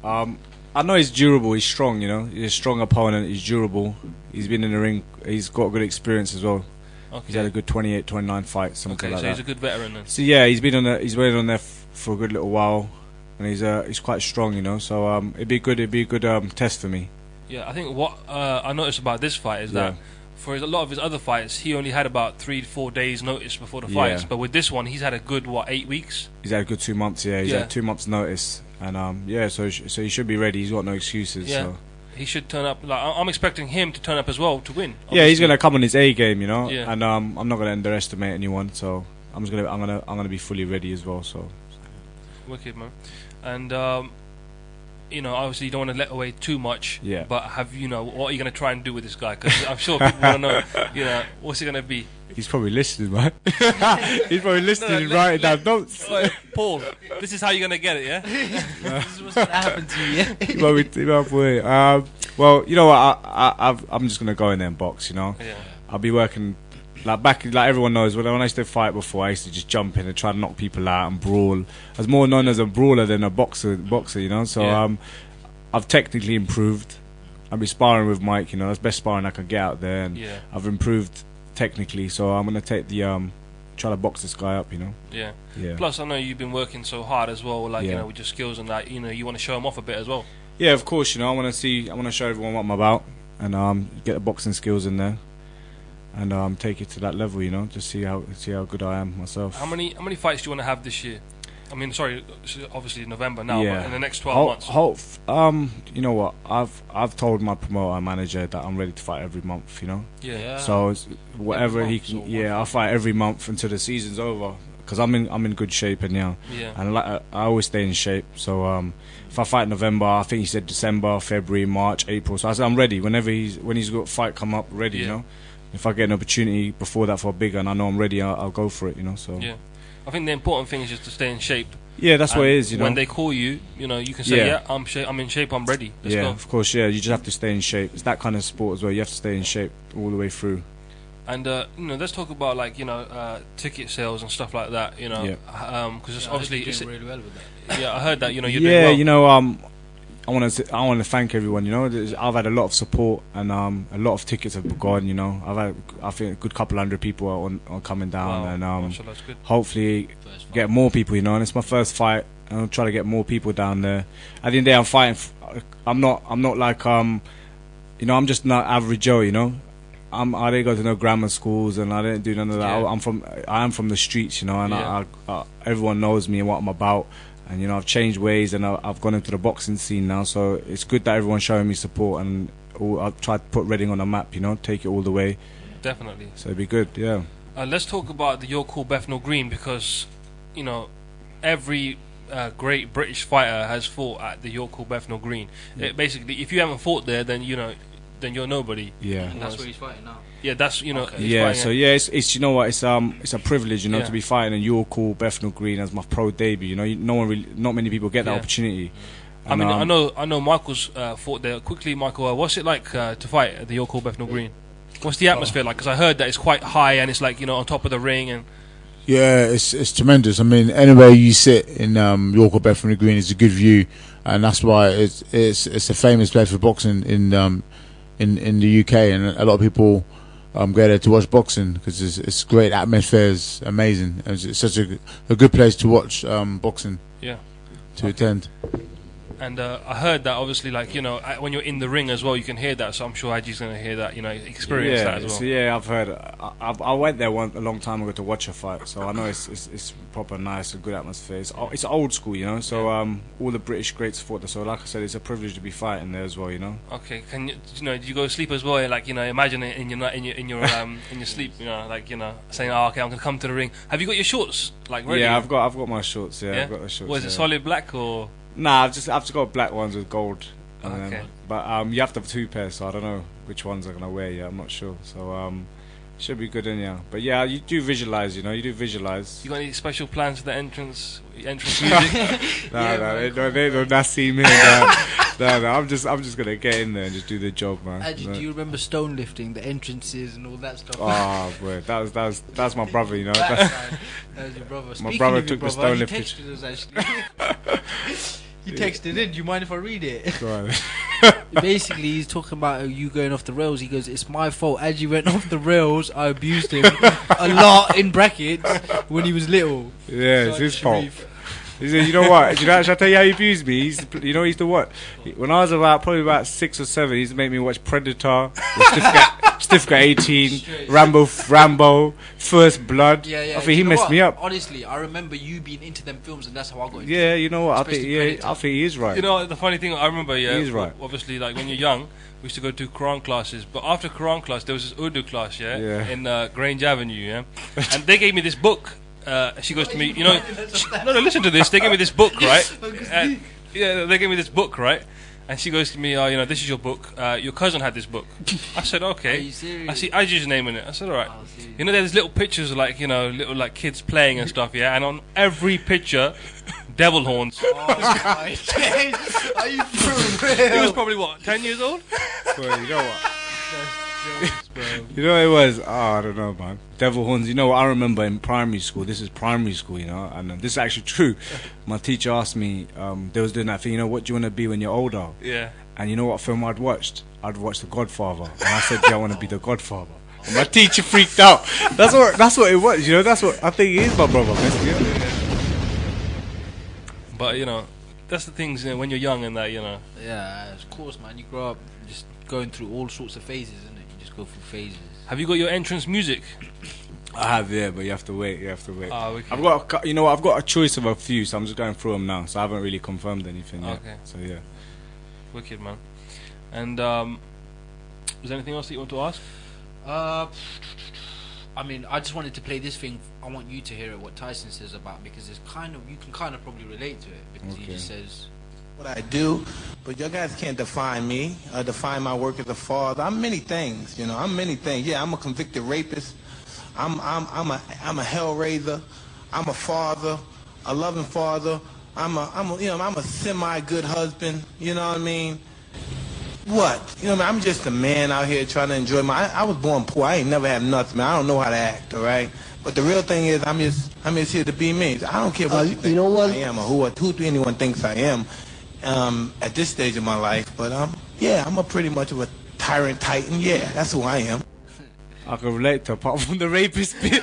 I know he's durable. He's strong, He's a strong opponent. He's durable. He's been in the ring. He's got good experience as well. Okay. He's had a good 28, 29 fights, something like that. So he's a good veteran then. So yeah, he's been on there for a good little while, and he's quite strong, So it'd be a good test for me. Yeah, I think what I noticed about this fight is that for a lot of his other fights, he only had about 3 to 4 days notice before the fights. But with this one, he's had a good 8 weeks. He's had a good 2 months. Yeah, he's had 2 months notice, and so he should be ready. He's got no excuses. Yeah. So. He should turn up. Like I'm expecting him to turn up as well to win. Obviously. Yeah, he's gonna come on his A game, you know. Yeah. And I'm not gonna underestimate anyone. So I'm gonna be fully ready as well. So. Wicked, man. And obviously you don't want to let away too much. Yeah. But what are you gonna try and do with this guy? Because I'm sure people want to know. What's he gonna be? He's probably listening, man. He's probably listening and writing down notes. Paul, this is how you're gonna get it, yeah? This is what's gonna happen to you. Well, you know what? I'm just gonna go in there and box. You know. Yeah. I'll be working. Like everyone knows, when I used to fight before, I used to just jump in and try to knock people out and brawl. I was more known as a brawler than a boxer, you know. So I've technically improved. I've been sparring with Mike, you know. That's the best sparring I could get out there, and I've improved technically. So I'm gonna take the try to box this guy up, you know. Yeah. Yeah. Plus, I know you've been working so hard as well, like with your skills and that. You want to show him off a bit as well. Yeah, of course. You know, I want to show everyone what I'm about, and get the boxing skills in there. And take it to that level, you know, just see how good I am myself. How many fights do you want to have this year? I mean, sorry, obviously November now, but in the next 12 months. You know what? I've told my promoter and manager that I'm ready to fight every month, you know. Yeah. So it's whatever he can. Yeah, I'll fight every month until the season's over, because I'm in good shape and and I always stay in shape. So if I fight November, I think he said December, February, March, April. So I said I'm ready when he's got a fight come up, ready, you know. If I get an opportunity before that for a bigger and I know I'm ready, I'll go for it, you know. So I think the important thing is just to stay in shape. Yeah, that's what it is, you know. When they call you, you can say, I'm in shape, I'm ready. Let's go. Of course, you just have to stay in shape. It's that kind of sport as well. You have to stay in shape all the way through. And let's talk about ticket sales and stuff like that. Because obviously you're doing really well with that. Yeah, I heard that. You're doing well. I want to thank everyone. You know, I've had a lot of support, and a lot of tickets have gone. You know, I think a good couple hundred people are coming down, and hopefully get more people. You know, and it's my first fight, and I'll try to get more people down there. At the end of the day, I'm fighting. I'm not like I'm just not average Joe. You know, I didn't go to no grammar schools, and I didn't do none of that. I am from the streets. You know, and I everyone knows me and what I'm about. And I've changed ways, and I've gone into the boxing scene now, so it's good that everyone's showing me support, and I've tried to put Reading on the map, take it all the way. Definitely. So it'd be good, yeah. Let's talk about the York Hall Bethnal Green, because every great British fighter has fought at the York Hall Bethnal Green. Basically, if you haven't fought there, then you're nobody. Yeah. And that's where he's fighting now. Yeah, that's Okay. Yeah, so it's it's a privilege, to be fighting in York Hall Bethnal Green as my pro debut. Not many people get that opportunity. And I know Michael's fought there. Quickly, Michael, what's it like to fight at the York Hall Bethnal Green? What's the atmosphere like? Because I heard that it's quite high and it's like on top of the ring and. Yeah, it's tremendous. I mean, anywhere you sit in York Hall Bethnal Green is a good view, and that's why it's a famous place for boxing in the UK, and a lot of people go there to watch boxing because it's great atmosphere, it's amazing, and it's such a good place to watch boxing. Yeah. To attend. And I heard that obviously, when you're in the ring as well, you can hear that. So I'm sure Aji's going to hear that, experience that as well. So yeah, I've heard. I went there a long time ago to watch a fight, so I know it's proper nice, a good atmosphere. It's old school, So all the British greats fought there. So like I said, it's a privilege to be fighting there as well, Okay, can did you go to sleep as well? Imagine it in your sleep, saying, "Oh, okay, I'm going to come to the ring." Have you got your shorts ready? Yeah, I've got my shorts. Yeah, I've got the shorts. Was it solid black or? Nah, I've just got black ones with gold. Okay. But you have to have 2 pairs, so I don't know which ones I'm gonna wear yet. I'm not sure. So should be good in here. But yeah, you do visualize. You do visualize. You got any special plans for the entrance music? No, they don't not see me. No, I'm just gonna get in there and just do the job, man. Aji, do you remember stone lifting, the entrances and all that stuff? Oh, boy, that was my brother. That was your brother. My brother took the stone lifting. He texted us actually. He texted in. Do you mind if I read it? Go on. Basically, he's talking about you going off the rails. He goes, "It's my fault. Aji went off the rails. I abused him a lot in brackets when he was little." Yeah, it's his fault. He said, you know what? Should I tell you how he abused me? He used to what? When I was probably about 6 or 7, he used to make me watch Predator, Certificate 18, Rambo, First Blood. I think he messed me up. Honestly, I remember you being into them films, and that's how I got into Yeah, you know what? I think he is right. You know, the funny thing, I remember, he is right. Obviously, like when you're young, we used to go to Quran classes, but after Quran class, there was this Urdu class, in Grange Avenue, and they gave me this book. She goes to me, no, listen to this. They gave me this book, right? They gave me this book, right? And she goes to me, this is your book. Your cousin had this book. I said, okay. Are you serious? I see Aj's name in it. I said, all right. There's little pictures of little like kids playing and stuff, and on every picture, devil horns. Oh my days. Are you for real? He was probably, 10 years old? Well, you know what? You know what it was? I don't know, man. Devil horns. You know what I remember in primary school? This is primary school, and this is actually true. My teacher asked me, they was doing that thing, what do you want to be when you're older? Yeah. And you know what film I'd watched? I'd watched The Godfather. And I said, I want to be The Godfather. And my teacher freaked out. That's what it was, That's what I think he is, my brother. But, that's the things, when you're young and that, Yeah, of course, man. You grow up just going through all sorts of phases, isn't it? You just go through phases. Have you got your entrance music? I have, but you have to wait. Okay. I've got, I've got a choice of a few, so I'm just going through them now. So I haven't really confirmed anything yet. Okay. So yeah. Wicked, man. And is there anything else that you want to ask? I mean, I just wanted to play this thing. I want you to hear it, what Tyson says about, because it's you can kind of probably relate to it, because he just says what I do, but you guys can't define me, define my work as a father. I'm many things, I'm many things. Yeah, I'm a convicted rapist. I'm a hell raiser. I'm a father, a loving father. I'm a semi good husband. You know what I mean? What? I'm just a man out here trying to enjoy I was born poor. I ain't never had nothing, man. I don't know how to act, all right? But the real thing is, I'm just here to be me. I don't care what you think I am or who anyone thinks I am at this stage of my life. But I'm a pretty much of a tyrant titan. Yeah, that's who I am. I can relate to, apart from the rapist bit.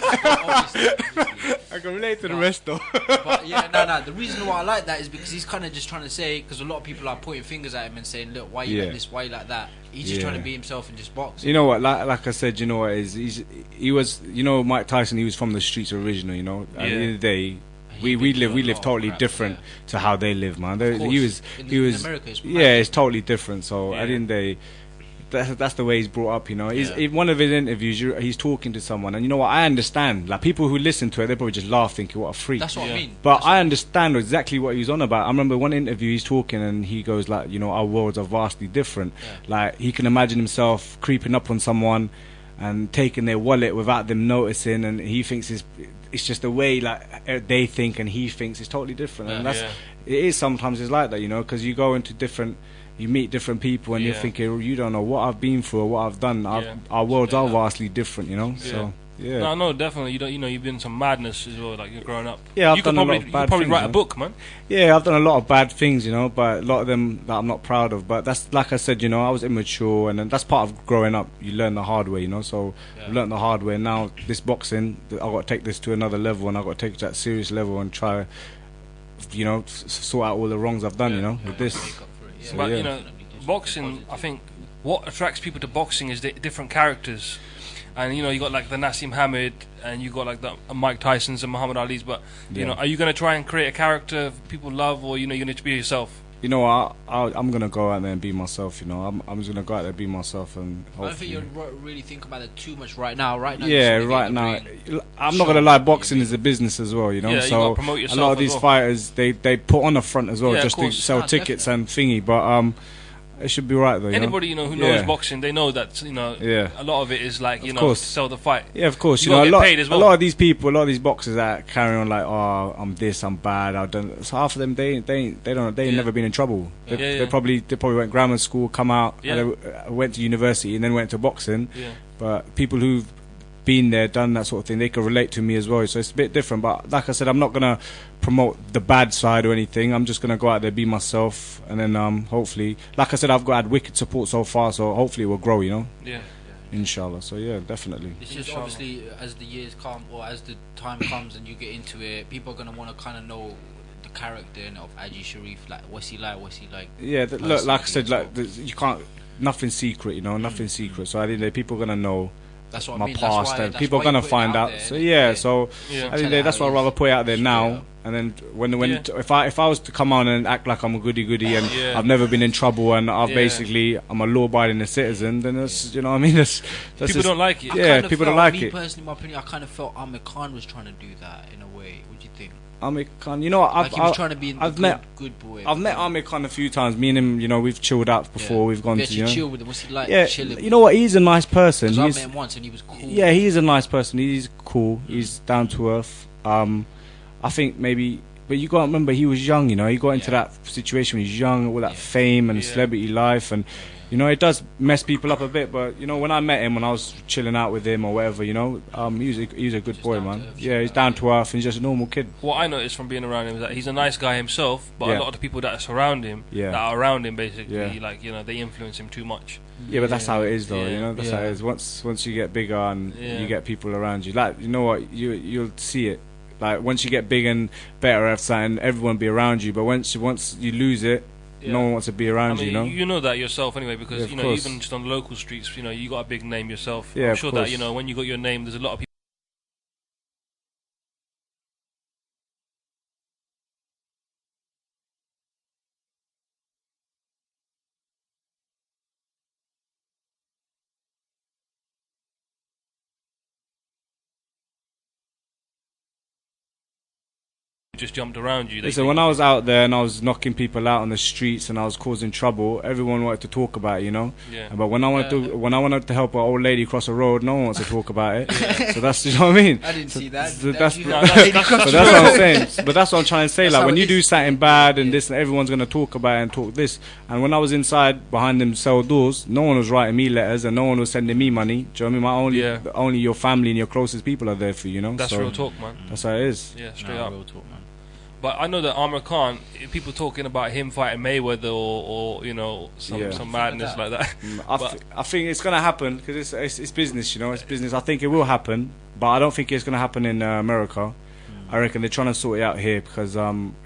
I can relate to the rest though. But yeah, the reason why I like that is because he's kind of just trying to say, because a lot of people are pointing fingers at him and saying, look, why you like this, why you like that. He's just trying to be himself and just box. You know what? Like I said, he was. Mike Tyson. He was from the streets originally. At the end of the day, we live totally different to how they live, man. He was. In America, it's totally different. So at the end of the day, that's the way he's brought up, In one of his interviews, he's talking to someone, and I understand. Like, people who listen to it, they probably just laugh, thinking, "What a freak." That's what I mean. But I understand exactly what he was on about. I remember one interview he's talking, and he goes like, "Our worlds are vastly different." Yeah. Like, he can imagine himself creeping up on someone and taking their wallet without them noticing, and he thinks it's just the way like they think, and he thinks it's totally different. And it is sometimes it's like that, because you go into different. You meet different people and you're thinking, you don't know what I've been through or what I've done. Our worlds are vastly different, So yeah. No, definitely. You don't. You've been in some madness as well. Like, you're growing up. Yeah, you could probably write a book, man. Yeah, I've done a lot of bad things, but a lot of them that I'm not proud of. But that's like I said, I was immature, and that's part of growing up. You learn the hard way, So I've learned the hard way. And now this boxing, I've got to take this to another level, and I've got to take it to that serious level and try, sort out all the wrongs I've done, with this. So, but boxing, I think what attracts people to boxing is the different characters, and you got like the Nassim Hamid, and you got like the Mike Tysons and Muhammad Ali's. But are you going to try and create a character people love, or you need to be yourself? I'm gonna go out there and be myself. I'm just gonna go out there and be myself, and I don't think you really think about it too much right now. Yeah, right now. I'm not gonna lie. Boxing is a business as well, Yeah, so you a lot of these fighters they put on a front as well, just to sell tickets and thingy. But it should be right though. Anybody who knows boxing, they know that a lot of it is like to sell the fight. Yeah, of course. You get paid as well. A lot of these people, a lot of these boxers that carry on like, oh, I'm this, I'm bad, I've done. So half of them, they ain't never been in trouble. They probably went grammar school, come out, and they went to university, and then went to boxing. Yeah. But people who've been there, done that sort of thing, they can relate to me as well. So it's a bit different. But like I said, I'm not gonna promote the bad side or anything. I'm just gonna go out there, be myself, and then hopefully, like I said, I've had wicked support so far. So hopefully it will grow. Yeah. Inshallah. So yeah, definitely. It's just obviously as the years come or as the time comes and you get into it, people are gonna want to kind of know the the character of Aji Sharif. Like, what's he like? What's he like? Yeah, look, like I said, personally like you can't, nothing secret, you know, nothing secret. So I think that people are gonna know That's what I my mean. past, and that's people are why you gonna put it find out. there, So innit? yeah, so Yeah. I Tell think it that's how why I'd it rather is. put it out there now. Yeah. And then when Yeah. if I was to come on and act like I'm a goody and Yeah. I've never been in trouble and I've Yeah. basically I'm a law-abiding citizen, then that's you know what I mean. That's People just, don't like it. I Yeah, kind of people felt, don't like me it. personally, my opinion, I kind of felt Amir Khan was trying to do that in a way. What do you think? Amir Khan, you know what? Like he was trying to be I've the met good boy. I've met Amir Khan a few times. Me and him, you know, we've chilled out before. We've gone You to, you actually know. chill with him. What's he like? Yeah, Chilling. you know what? He's a nice person. 'Cause I He's, met him once and he was cool. yeah, he is a nice person. He's cool. He's down to earth. I think maybe, but you got to remember he was young. You know, he got into Yeah. that situation when he was young, all that Yeah. fame and Yeah. celebrity life, and you know, it does mess people up a bit. But you know, when I met him, when I was chilling out with him or whatever, you know, he's a good Just boy, down to man. earth, Yeah, he's down to earth and he's just a normal kid. What I noticed from being around him is that he's a nice guy himself, but Yeah. a lot of the people that surround him, Yeah. that are around him, basically, Yeah. like, you know, they influence him too much. Yeah, but that's how it is, though. Yeah. You know, that's how it is. Once you get bigger and Yeah. you get people around you, like you know what, you'll see it. Like once you get big and better at something, everyone will be around you. But once you lose it, Yeah. no one wants to be I around mean, you. You know. you know that yourself anyway, because Yeah, of you know, course. even just on the local streets, you know, you got a big name yourself. Yeah, I'm of sure course. that, you know, when you got your name, there's a lot of people. Just jumped around you. Listen, when I was out there and I was knocking people out on the streets and I was causing trouble, everyone wanted to talk about it, you know. Yeah. But when I wanted to help an old lady cross the road, no one wants to talk about it. So that's, you know what I mean. I didn't see that. So That that's you the- had that's- lady that's- cross But the that's what I'm road. saying. But that's what I'm trying to say. That's Like how when it you do is. something bad and this, and everyone's gonna talk about it and talk this. And when I was inside behind them cell doors, no one was writing me letters and no one was sending me money. Do you know what I mean? Yeah. Only your family and your closest people are there for you. You know. That's So real talk, man. That's how it is. Yeah, straight Nah, up. real talk, man. But I know that Amir Khan, people talking about him fighting Mayweather or you know, Yeah. some madness like that. I think it's gonna happen because it's business. You know, it's business. I think it will happen, but I don't think it's gonna happen in America. I reckon they're trying to sort it out here because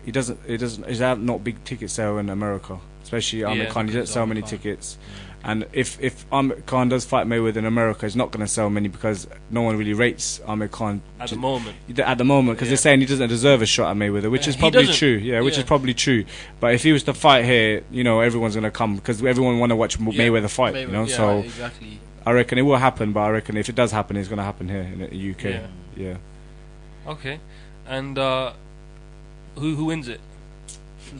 he doesn't. Is that not big ticket sale in America? Especially Amir Yeah, Khan, he doesn't because sell Amir many Khan. tickets. And if Amir Khan does fight Mayweather in America, he's not going to sell many because no one really rates Amir Khan At the moment. At the moment, because Yeah. they're saying he doesn't deserve a shot at Mayweather, which is He probably doesn't. true. Yeah, which Yeah. is probably true. But if he was to fight here, you know, everyone's going to come because everyone want to watch Mayweather fight. You know, Mayweather, so yeah, exactly. I reckon it will happen. But I reckon if it does happen, it's going to happen here in the UK. Yeah. Okay. And who wins it? Do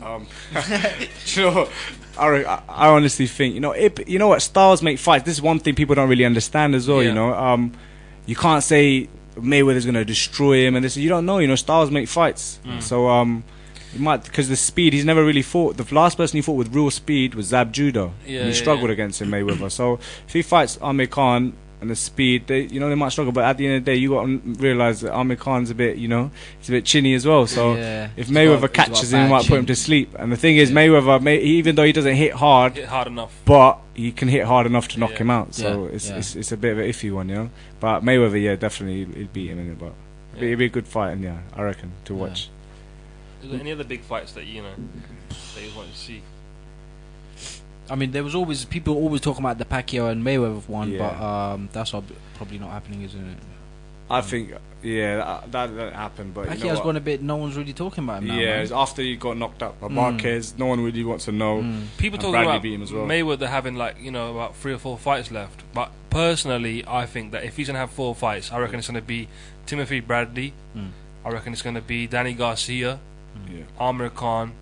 you know what? I honestly think, you know, you know what, styles make fights. This is one thing people don't really understand as well. Yeah. You know, you can't say Mayweather's gonna destroy him, and this, you don't know. You know, styles make fights. So he might, because the speed. He's never really fought. The last person he fought with real speed was Zab Judah. Yeah, and he yeah, struggled yeah. against him, Mayweather. So if he fights Amir Khan and the speed, they might struggle. But at the end of the day, you got to realize that Amir Khan's a bit, he's a bit chinny as well. So Yeah. if He's Mayweather got catches a him, he bad might put him chin. to sleep. And the thing is, Mayweather, even though he doesn't hit hard, Hit hard enough. but he can hit hard enough to knock Yeah. him out. So Yeah, it's a bit of an iffy one, you know. But Mayweather, yeah, definitely he'd beat him in it. But it'd be a good fight, and yeah, I reckon to watch. Is there any other big fights that you want to see? I mean, there was always people always talking about the Pacquiao and Mayweather one, Yeah. but that's probably not happening, isn't it? I think, yeah, that happened. But you know Pacquiao's what? gone a bit. No one's really talking about him now. Yeah, man. it's after he got knocked out by Marquez, no one really wants to know. People And talking Bradley about beat him as well. Mayweather having about 3 or 4 fights left. But personally, I think that if he's gonna have 4 fights, I reckon it's gonna be Timothy Bradley. I reckon it's gonna be Danny Garcia, Yeah. Amir Khan,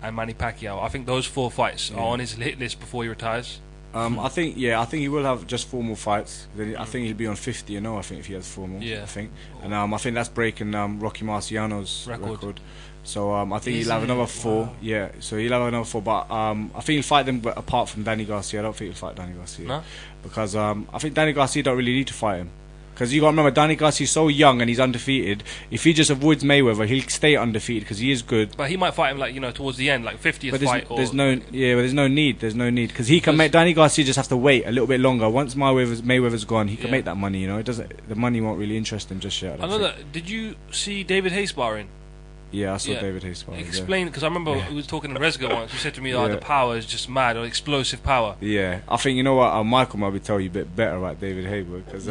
and Manny Pacquiao. I think those 4 fights are on his hit list before he retires. I think he will have just 4 more fights. Then I think he'll be on 50. I think if he has 4 more. Yeah. I think, and I think that's breaking Rocky Marciano's record. So I think he'll have another 4. Wow. Yeah, so he'll have another 4. But I think he'll fight them. But apart from Danny Garcia, I don't think he'll fight Danny Garcia. No? Because I think Danny Garcia don't really need to fight him. Because you got to remember, Danny Garcia's so young and he's undefeated. If he just avoids Mayweather, he'll stay undefeated because he is good. But he might fight him towards the end, 50th But fight. there's no need because he can make Danny Garcia just have to wait a little bit longer. Once Mayweather's gone, he can Yeah. make that money. You know, the money won't really interest him just yet. I know that. Did you see David Hayes sparring? Yeah, I saw David Hayes spar. Explain, because I remember we was talking to Resga once. You said to me, "Oh, the power is just mad, or explosive power." Yeah, I think you know what. Michael might be tell you a bit better about David Haywood because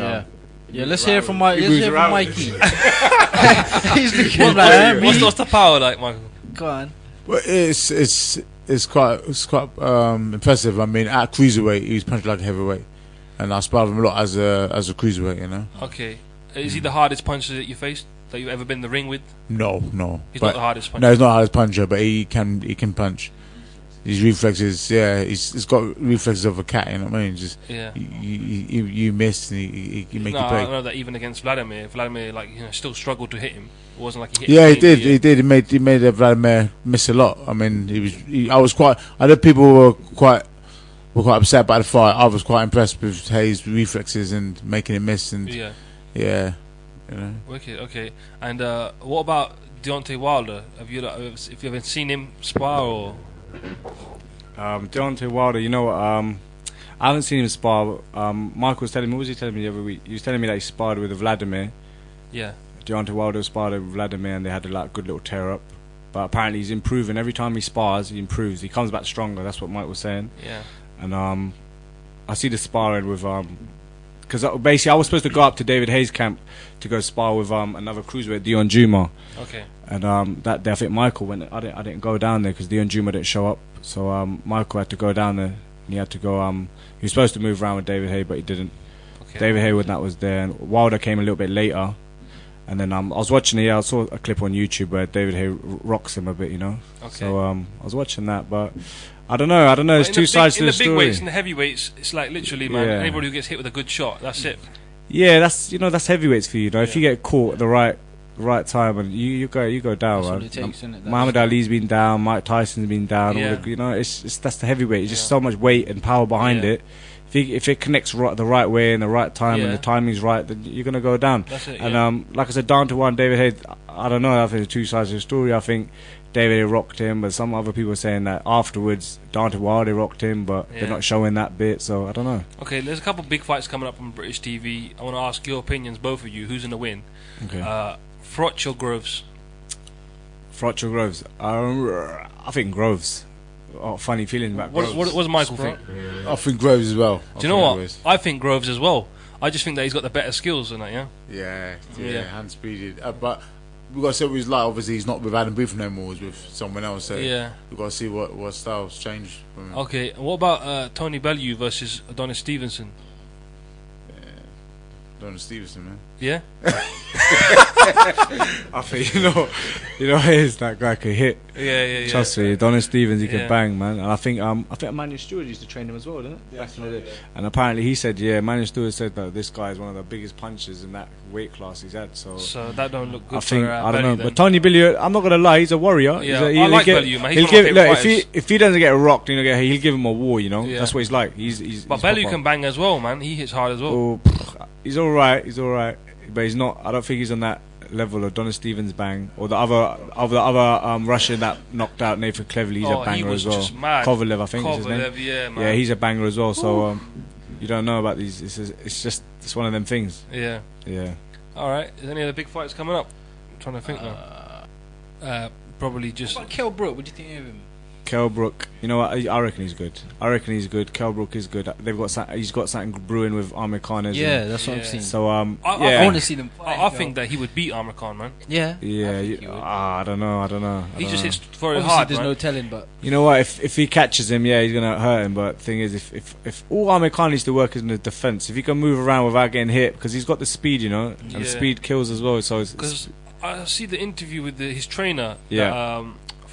let's hear from Mikey. He's looking What's the power like, Michael? Go on. Well, it's quite impressive. I mean, at cruiserweight, he was punched like a heavyweight, and I sparred him a lot as a cruiserweight. You know. Okay, is he the hardest puncher that you faced, that you've ever been in the ring with? No. He's not the hardest puncher. No, he's not the hardest puncher, but he can punch. His reflexes, he's got reflexes of a cat. You know what I mean? Just you miss and he make you pay. I know that even against Vladimir, still struggled to hit him. It wasn't like he hit. Yeah, he did. He did. He made Vladimir miss a lot. I mean, I know people were quite upset about the fight. I was quite impressed with Hayes' reflexes and making him miss. And yeah, you know. Wicked. Okay. And what about Deontay Wilder? Have you ever seen him spar or? Deontay Wilder, you know what? I haven't seen him spar. Michael was telling me, what was he telling me the other week? He was telling me that he sparred with Vladimir. Yeah. Deontay Wilder sparred with Vladimir and they had a good little tear up. But apparently he's improving. Every time he spars, he improves. He comes back stronger. That's what Mike was saying. Yeah. And I see the sparring with because basically I was supposed to go up to David Hayes' camp to go spar with another cruiserweight, Dion Juma. Okay. And that day I think Michael went. I didn't go down there because Dion Juma didn't show up. So Michael had to go down there. And he had to go. He was supposed to move around with David Hayes, but he didn't. Okay. David Haywood that was there, and Wilder came a little bit later. And then I was watching it. I saw a clip on YouTube where David Hayes rocks him a bit, you know. Okay. So I was watching that, but I don't know. There's two sides to the story. In the big weights and the heavyweights, it's like literally, man. Yeah. Anybody who gets hit with a good shot, that's it. Yeah, that's heavyweights for you, know. Yeah. If you get caught at the right time and you go down, right? That's what it takes, isn't it? Muhammad Ali's been down, Mike Tyson's been down. Yeah. That's the heavyweight. It's just so much weight and power behind it. If it connects the right way and the right time and the timing's right, then you're gonna go down. That's it. And like I said, down to one, David Hayes. I don't know. I think there's two sides of the story. I think David Hayes rocked him, but some other people are saying that afterwards, down to Wilder rocked him, but they're not showing that bit. So I don't know. Okay, there's a couple of big fights coming up on British TV. I want to ask your opinions, both of you. Who's gonna win? Okay. Sprott or Groves? Sprott or Groves? I think Groves. Oh, funny feeling about Groves. What does Michael think? I think Groves as well. Do you know what? I think Groves as well. I just think that he's got the better skills than that, yeah, hand speeded. But we've got to see what he's like. Obviously, he's not with Adam Booth no more. He's with someone else. So we've got to see what styles change. Okay, and what about Tony Bellew versus Adonis Stevenson? Adonis Stevenson, man. Yeah. I think you know he's that guy could hit. Yeah. Trust me, Adonis Stevens, he could bang, man. And I think Emmanuel Stewart used to train him as well, didn't it? Yeah, back in the day. And apparently he said, Emmanuel Stewart said that this guy is one of the biggest punchers in that weight class he's had. So that don't look good. I don't know, but Tony Bellew, I'm not gonna lie, he's a warrior. Yeah, I like Bellew, man. He's one of my fighters. If he doesn't get rocked, he'll give him a war. You know, that's what he's like. But Bellew can bang as well, man. He hits hard as well. He's all right, but he's not. I don't think he's on that level of Adonis Stevens bang or the other Russian that knocked out Nathan Cleverly. He's a banger as well. Kovalev, I think is his name. Yeah, man. Yeah, he's a banger as well. So you don't know about these. It's one of them things. Yeah. All right. Is there any other big fights coming up? I'm trying to think now. Probably just. What about Kell Brook? What do you think of him? Kell Brook, you know what? I reckon he's good. Kell Brook is good. He's got something brewing with Amir Khan. Yeah, that's what I've seen. So I want to see them fight. I think that he would beat Amir Khan, man. Yeah. I don't know. He just hits very Obviously hard. There's man. no telling, but you know what? If he catches him, he's gonna hurt him. But the thing is, if all Amir Khan needs to work is in the defense, if he can move around without getting hit, because he's got the speed, and speed kills as well. So because I see the interview with his trainer.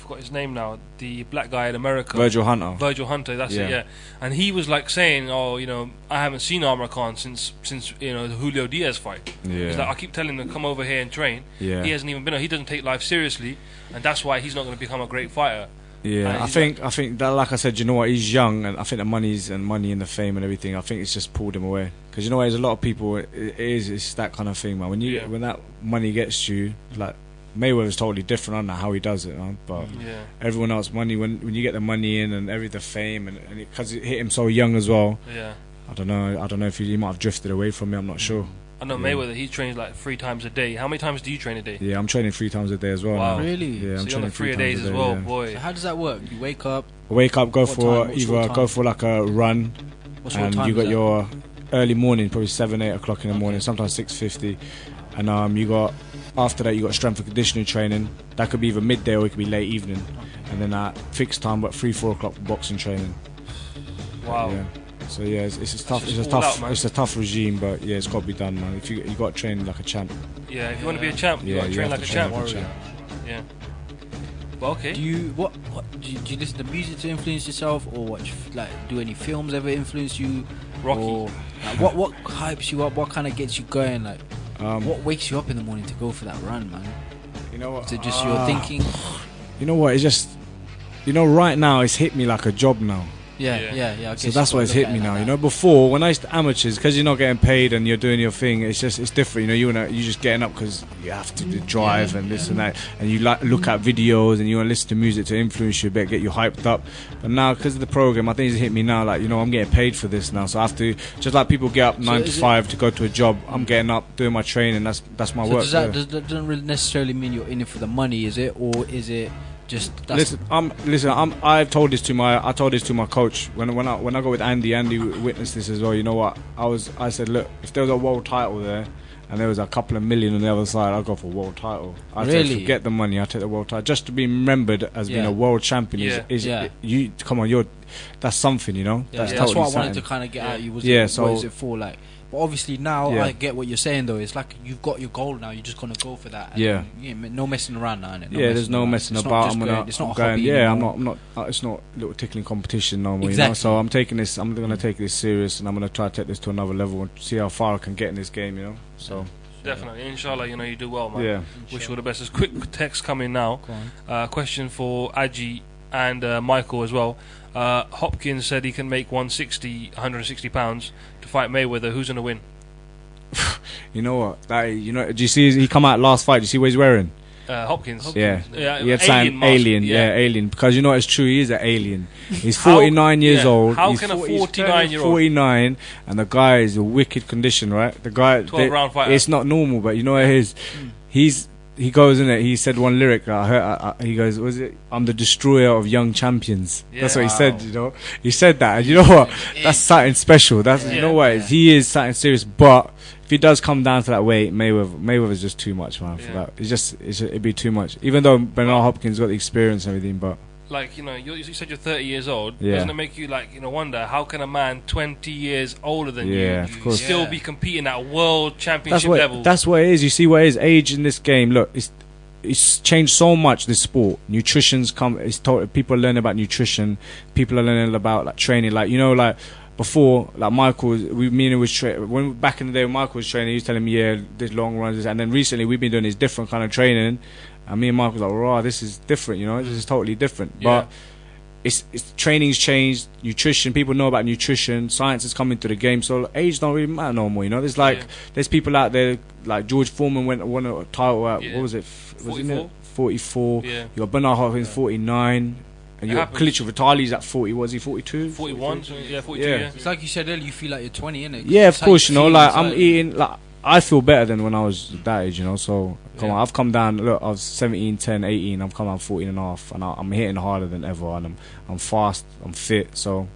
Got his name now, the black guy in America, Virgil Hunter, that's it. Yeah, and he was like saying, I haven't seen Amir Khan since the Julio Diaz fight. He's like, I keep telling him to come over here and train. He hasn't even been. He doesn't take life seriously, and that's why he's not going to become a great fighter. I think that, like I said, you know what, he's young, and I think the money and the fame and everything, I think it's just pulled him away. Because you know what, there's a lot of people. It's that kind of thing, man. When that money gets you, like. Mayweather's totally different. I don't know how he does it, man. But everyone else, money when you get the money in and the fame and because it hit him so young as well. Yeah. I don't know if he might have drifted away from me. I'm not sure. I know Mayweather, he trains like 3 times a day. How many times do you train a day? Yeah, I'm training 3 times a day as well. Wow. Now. Really? Yeah, So I'm you're on the training 3 a 3 days times as a day, well, yeah. boy. So how does that work? You wake up. Wake up, go What for time? What sort of go time? for like a run, What sort of and time you is got that? your early morning, probably 7, 8 o'clock in the morning, sometimes 6:50, and you got after that you got strength and conditioning training. That could be either midday or it could be late evening, and then at fixed time, but 3, 4 o'clock boxing training. Wow. Yeah. So yeah, it's a tough, just all out, man. it's a tough regime, but yeah, it's got to be done, man. If you got to train like a champ. Yeah, if you want to be a champ, you Yeah, got to you train have like a to train champ. like a champ. Yeah. Well, okay. Do you do you listen to music to influence yourself, or watch like do any films ever influence you? Rocky. Or, like, what hypes you up? What kind of gets you going? Like what wakes you up in the morning to go for that run, man? You know what? Is it just your thinking? You know what? It's just, right now it's hit me like a job now. Yeah. I So guess that's you why gotta it's look hit at me it now. like You that. know, before when I used to amateurs, because you're not getting paid and you're doing your thing, it's different. You just getting up because you have to drive and this and that, and you look at videos and you want to listen to music to influence you a bit, get you hyped up. But now because of the program, I think it's hit me now. Like I'm getting paid for this now, so I have to just like people get up 9 to 5 to go to a job. I'm getting up doing my training. That's my So work. that doesn't really necessarily mean you're in it for the money, is it? Or is it just that's I told this to my coach when I go with Andy. Andy witnessed this as well. You know what? I said, look, if there was a world title there and there was a couple of million on the other side, I'd go for a world title. I said, Really? forget the money. I take the world title just to be remembered as being Yeah. a world champion. You come on, that's something. That's that's totally what I wanted something. to kind of get at you. What is it for? Like, but obviously now Yeah. I get what you're saying though. It's like you've got your goal now. You're just gonna go for that. And Yeah. no messing around now. Innit? There's no messing It's not about. just going- it's not a going. hobby Yeah, anymore. I'm not. It's not little tickling competition no more. Exactly. So I'm taking this. I'm going to take this serious, and I'm going to try to take this to another level and see how far I can get in this game. So Definitely. Inshallah, you do well, man. yeah. Wish you all the best. There's quick text coming now. Go on. Question for Aji and Michael as well. Hopkins said he can make 160 pounds to fight Mayweather. Who's going to win? You know what? Do you see he come out last fight? Do you see what he's wearing? Hopkins. Yeah. alien He had something mask. alien. Yeah, alien. Because you know it's true. He is an alien. He's How- 49 years old. How He's can a 49 49-year-old 49, and the guy is a wicked condition, right? The guy. 12-round fighter? It's not normal, but you know what it is. He goes in it. He said one lyric. I heard. He goes, "Was it? I'm the destroyer of young champions." That's what he said. He said that. And you know what? That's something special. That's you know what? He is something serious. But if it does come down to that weight, Mayweather's just too much, man. For that, it'd be too much. Even though Bernard Hopkins got the experience and everything, but. Like you said you're 30 years old. Yeah. Doesn't it make you wonder how can a man 20 years older than Yeah, you of course. still be competing at world championship level? That's what it is. You see what it is. Age in this game. Look, it's changed so much. This sport, nutrition's come. People are learning about nutrition. People are learning about training. Before, Michael, me and him was when back in the day when Michael was training, he was telling me, this long runs, and then recently we've been doing this different kind of training, and me and Michael was like, "Raw, this is different, this is totally different." Yeah. But it's training's changed, nutrition. People know about nutrition. Science is coming to the game, so age don't really matter no more. There's people out there like George Foreman won a title at what was it? Was it 44? Yeah. You got Bernard Hopkins 49. And you got Klitschko Vitali's at 40. Was he 42? 41. 42. Yeah. Yeah. It's like you said earlier. You feel like you're 20, innit? Yeah, of It's how course. you feel I'm inside. eating. I feel better than when I was that age. So come on, I've come down. Look, I was 17, 10, 18. I've come down 14 and a half, and I'm hitting harder than ever. And I'm fast. I'm fit. So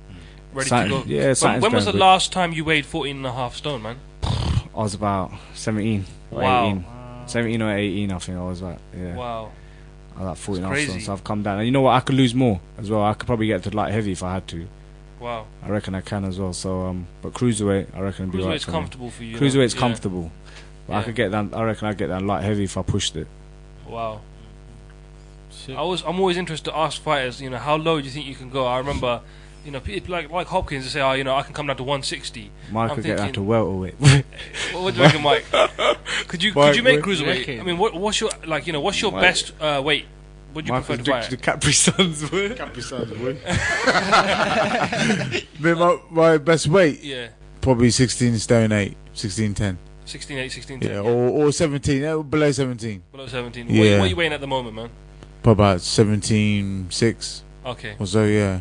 Ready to go. Yeah. When was the last time you weighed 14.5 stone, man? I was about 17 or Wow. 18. 17 or 18, I think I was like. Yeah. Wow. I was like 14 It's and a half, crazy. so I've come down. And you know what? I could lose more as well. I could probably get to light heavy if I had to. Wow. I reckon I can as well. So but cruiserweight, I reckon it'd be right Cruiserweight's for me. comfortable for you. Cruiserweight's Yeah. comfortable. But I Yeah. could get down. I reckon I'd get down light heavy if I pushed it. Wow. I'm always interested to ask fighters, how low do you think you can go? I remember, people like Hopkins, they say, I can come down to 160. Mike I'm could get down thinking- to welterweight. What do you reckon, Mike? Could you Mike, make what do you cruiserweight? reckon? I mean, what's your what's your Mike. best weight? Would you Mike prefer was to addicted fight? to Capri Suns. boy. Capri Suns, boy. my best weight, Yeah, probably 16 stone 8, 16:10. 16.8, 16. Yeah, or 17, below 17. Below 17. Yeah. What are you weighing at the moment, man? Probably about 17.6 Okay. or so, yeah.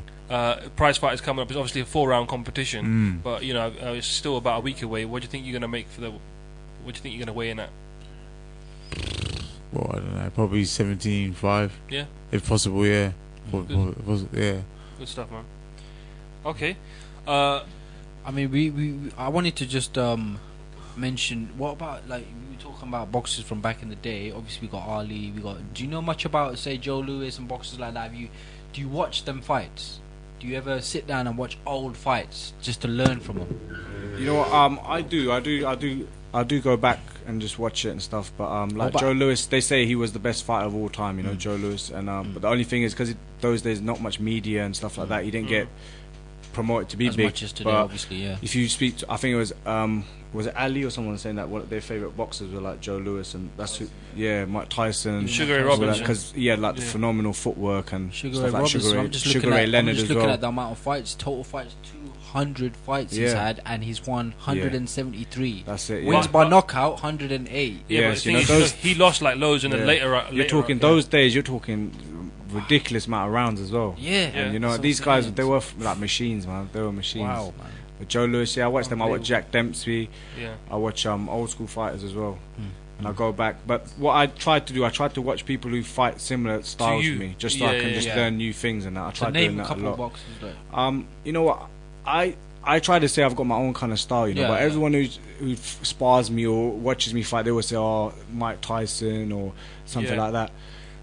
Prize fight is coming up. It's obviously a 4-round competition, Mm. but it's still about a week away. What do you think you're gonna make for the What do you think you're gonna weigh in at? Well, I don't know, probably 17.5. Yeah. If possible, yeah. Yeah. Good stuff, man. Okay. I mean, I wanted to just mention, what about, like, we were talking about boxers from back in the day. Obviously, we got Ali. Do you know much about, say, Joe Louis and boxers like that? Do you watch them fights? Do you ever sit down and watch old fights just to learn from them? You know what? I do go back and just watch it and stuff. But like Joe Louis, they say he was the best fighter of all time. You know, Joe Louis. And but the only thing is, because those days not much media and stuff like that, he didn't get promoted to be as big. Much as today, obviously, yeah. If you speak to, I think it was it Ali or someone saying that one of their favorite boxers were like Joe Louis, and that's who, Mike Tyson, Sugar Ray Robinson, because he had like the phenomenal footwork and Sugar stuff Ray like Robinson. I'm just Sugar Ray Leonard as well. looking at the amount of fights, total fights, 200 fights he's had, and he's won 173. That's it. Wins by knockout 108. Yeah, but the thing is, he lost like loads in the later. You're talking those days. You're talking ridiculous amount of rounds as well. Yeah, and you know these guys, they were like machines, man. They were machines. Wow, man. But Joe Louis, I watch them. I watch Jack Dempsey. Yeah. I watch old school fighters as well. And I go back. But what I tried to do, I tried to watch people who fight similar styles to me, just so I can just learn new things and that. I tried doing that a lot. Name a couple of boxers. You know what? I try to say I've got my own kind of style, you know. But everyone who spars me or watches me fight, they will say, "Oh, Mike Tyson" or something like that.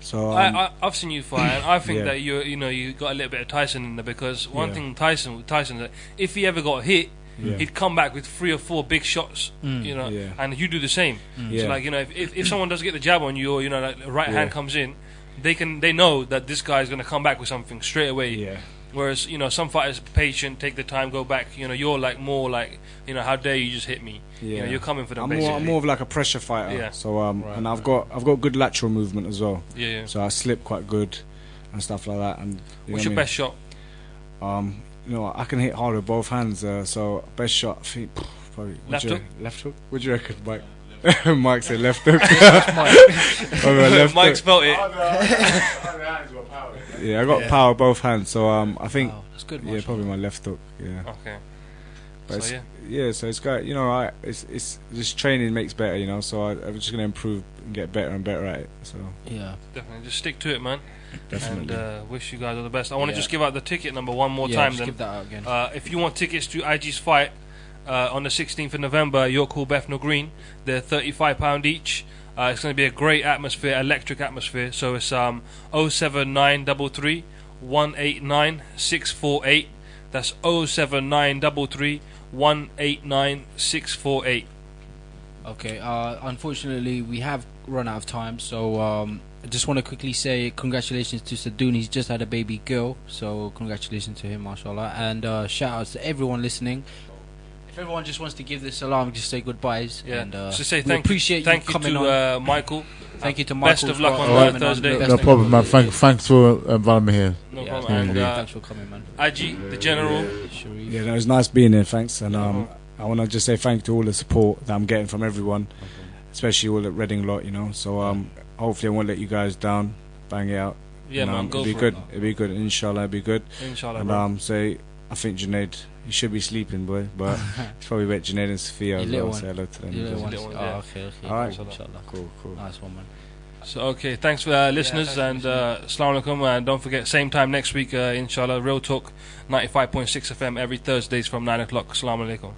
So I've seen you fight, and I think that you got a little bit of Tyson in there, because one thing Tyson, that if he ever got hit, he'd come back with 3 or 4 big shots, you know, and you do the same. So like, you know, if someone does get the jab on you, or you know, like the right hand comes in, they know that this guy is going to come back with something straight away. Yeah. Whereas, you know, some fighters patient, take the time, go back. You know, you're like more like, you know, how dare you just hit me? Yeah. You know, you're coming for them. I'm more of like a pressure fighter. Yeah. So and I've got good lateral movement as well. Yeah. So I slip quite good and stuff like that. And what's your best shot? You know, I can hit hard with both hands. So best shot, I think probably left hook. Left hook. What do you reckon, Mike? Mike said left hook. Mike's felt it. Yeah, I got power both hands, so I think that's good. Yeah, probably my left hook. Yeah. Okay. But so so it's got, you know, it's just training makes better, you know. So I'm just gonna improve and get better and better at it. So yeah, definitely just stick to it, man. Definitely. And wish you guys all the best. I want to just give out the ticket number one more time. Then give that out again. If you want tickets to IG's fight on the 16th of November, York Hall, Bethnal Green, they're £35 each. It's going to be a great atmosphere, electric atmosphere. So it's 07933 189 648. That's 07933 189 648. Okay. Unfortunately, we have run out of time. So I just want to quickly say congratulations to Sadoun. He's just had a baby girl. So congratulations to him, mashallah. And shout outs to everyone listening. If everyone just wants to give this alarm, just say goodbyes. Yeah. And so say thank you coming to Michael. Thank you to Michael. Best of luck on Thursday. No problem, man. Thanks for inviting me here. No problem. And, thanks for coming, man. IG, the General. Sharif. Yeah, no, it was nice being here. Thanks, and I want to just say thank you to all the support that I'm getting from everyone, especially all at Reading lot. You know, so hopefully I won't let you guys down. Bang it out. Yeah, man. It'll be good. It'll be good. Inshallah, it'll be good. Inshallah. And say, I think Junaid, he should be sleeping, boy, but he's probably with Junaid and Sophia as well. Say hello to them. Okay. All right. Inshallah. Cool. Nice one, man. So okay, thanks for listeners, and Assalamu alaikum, and don't forget, same time next week, inshallah, Real Talk 95.6 FM every Thursdays from 9 o'clock. Assalamu alaikum.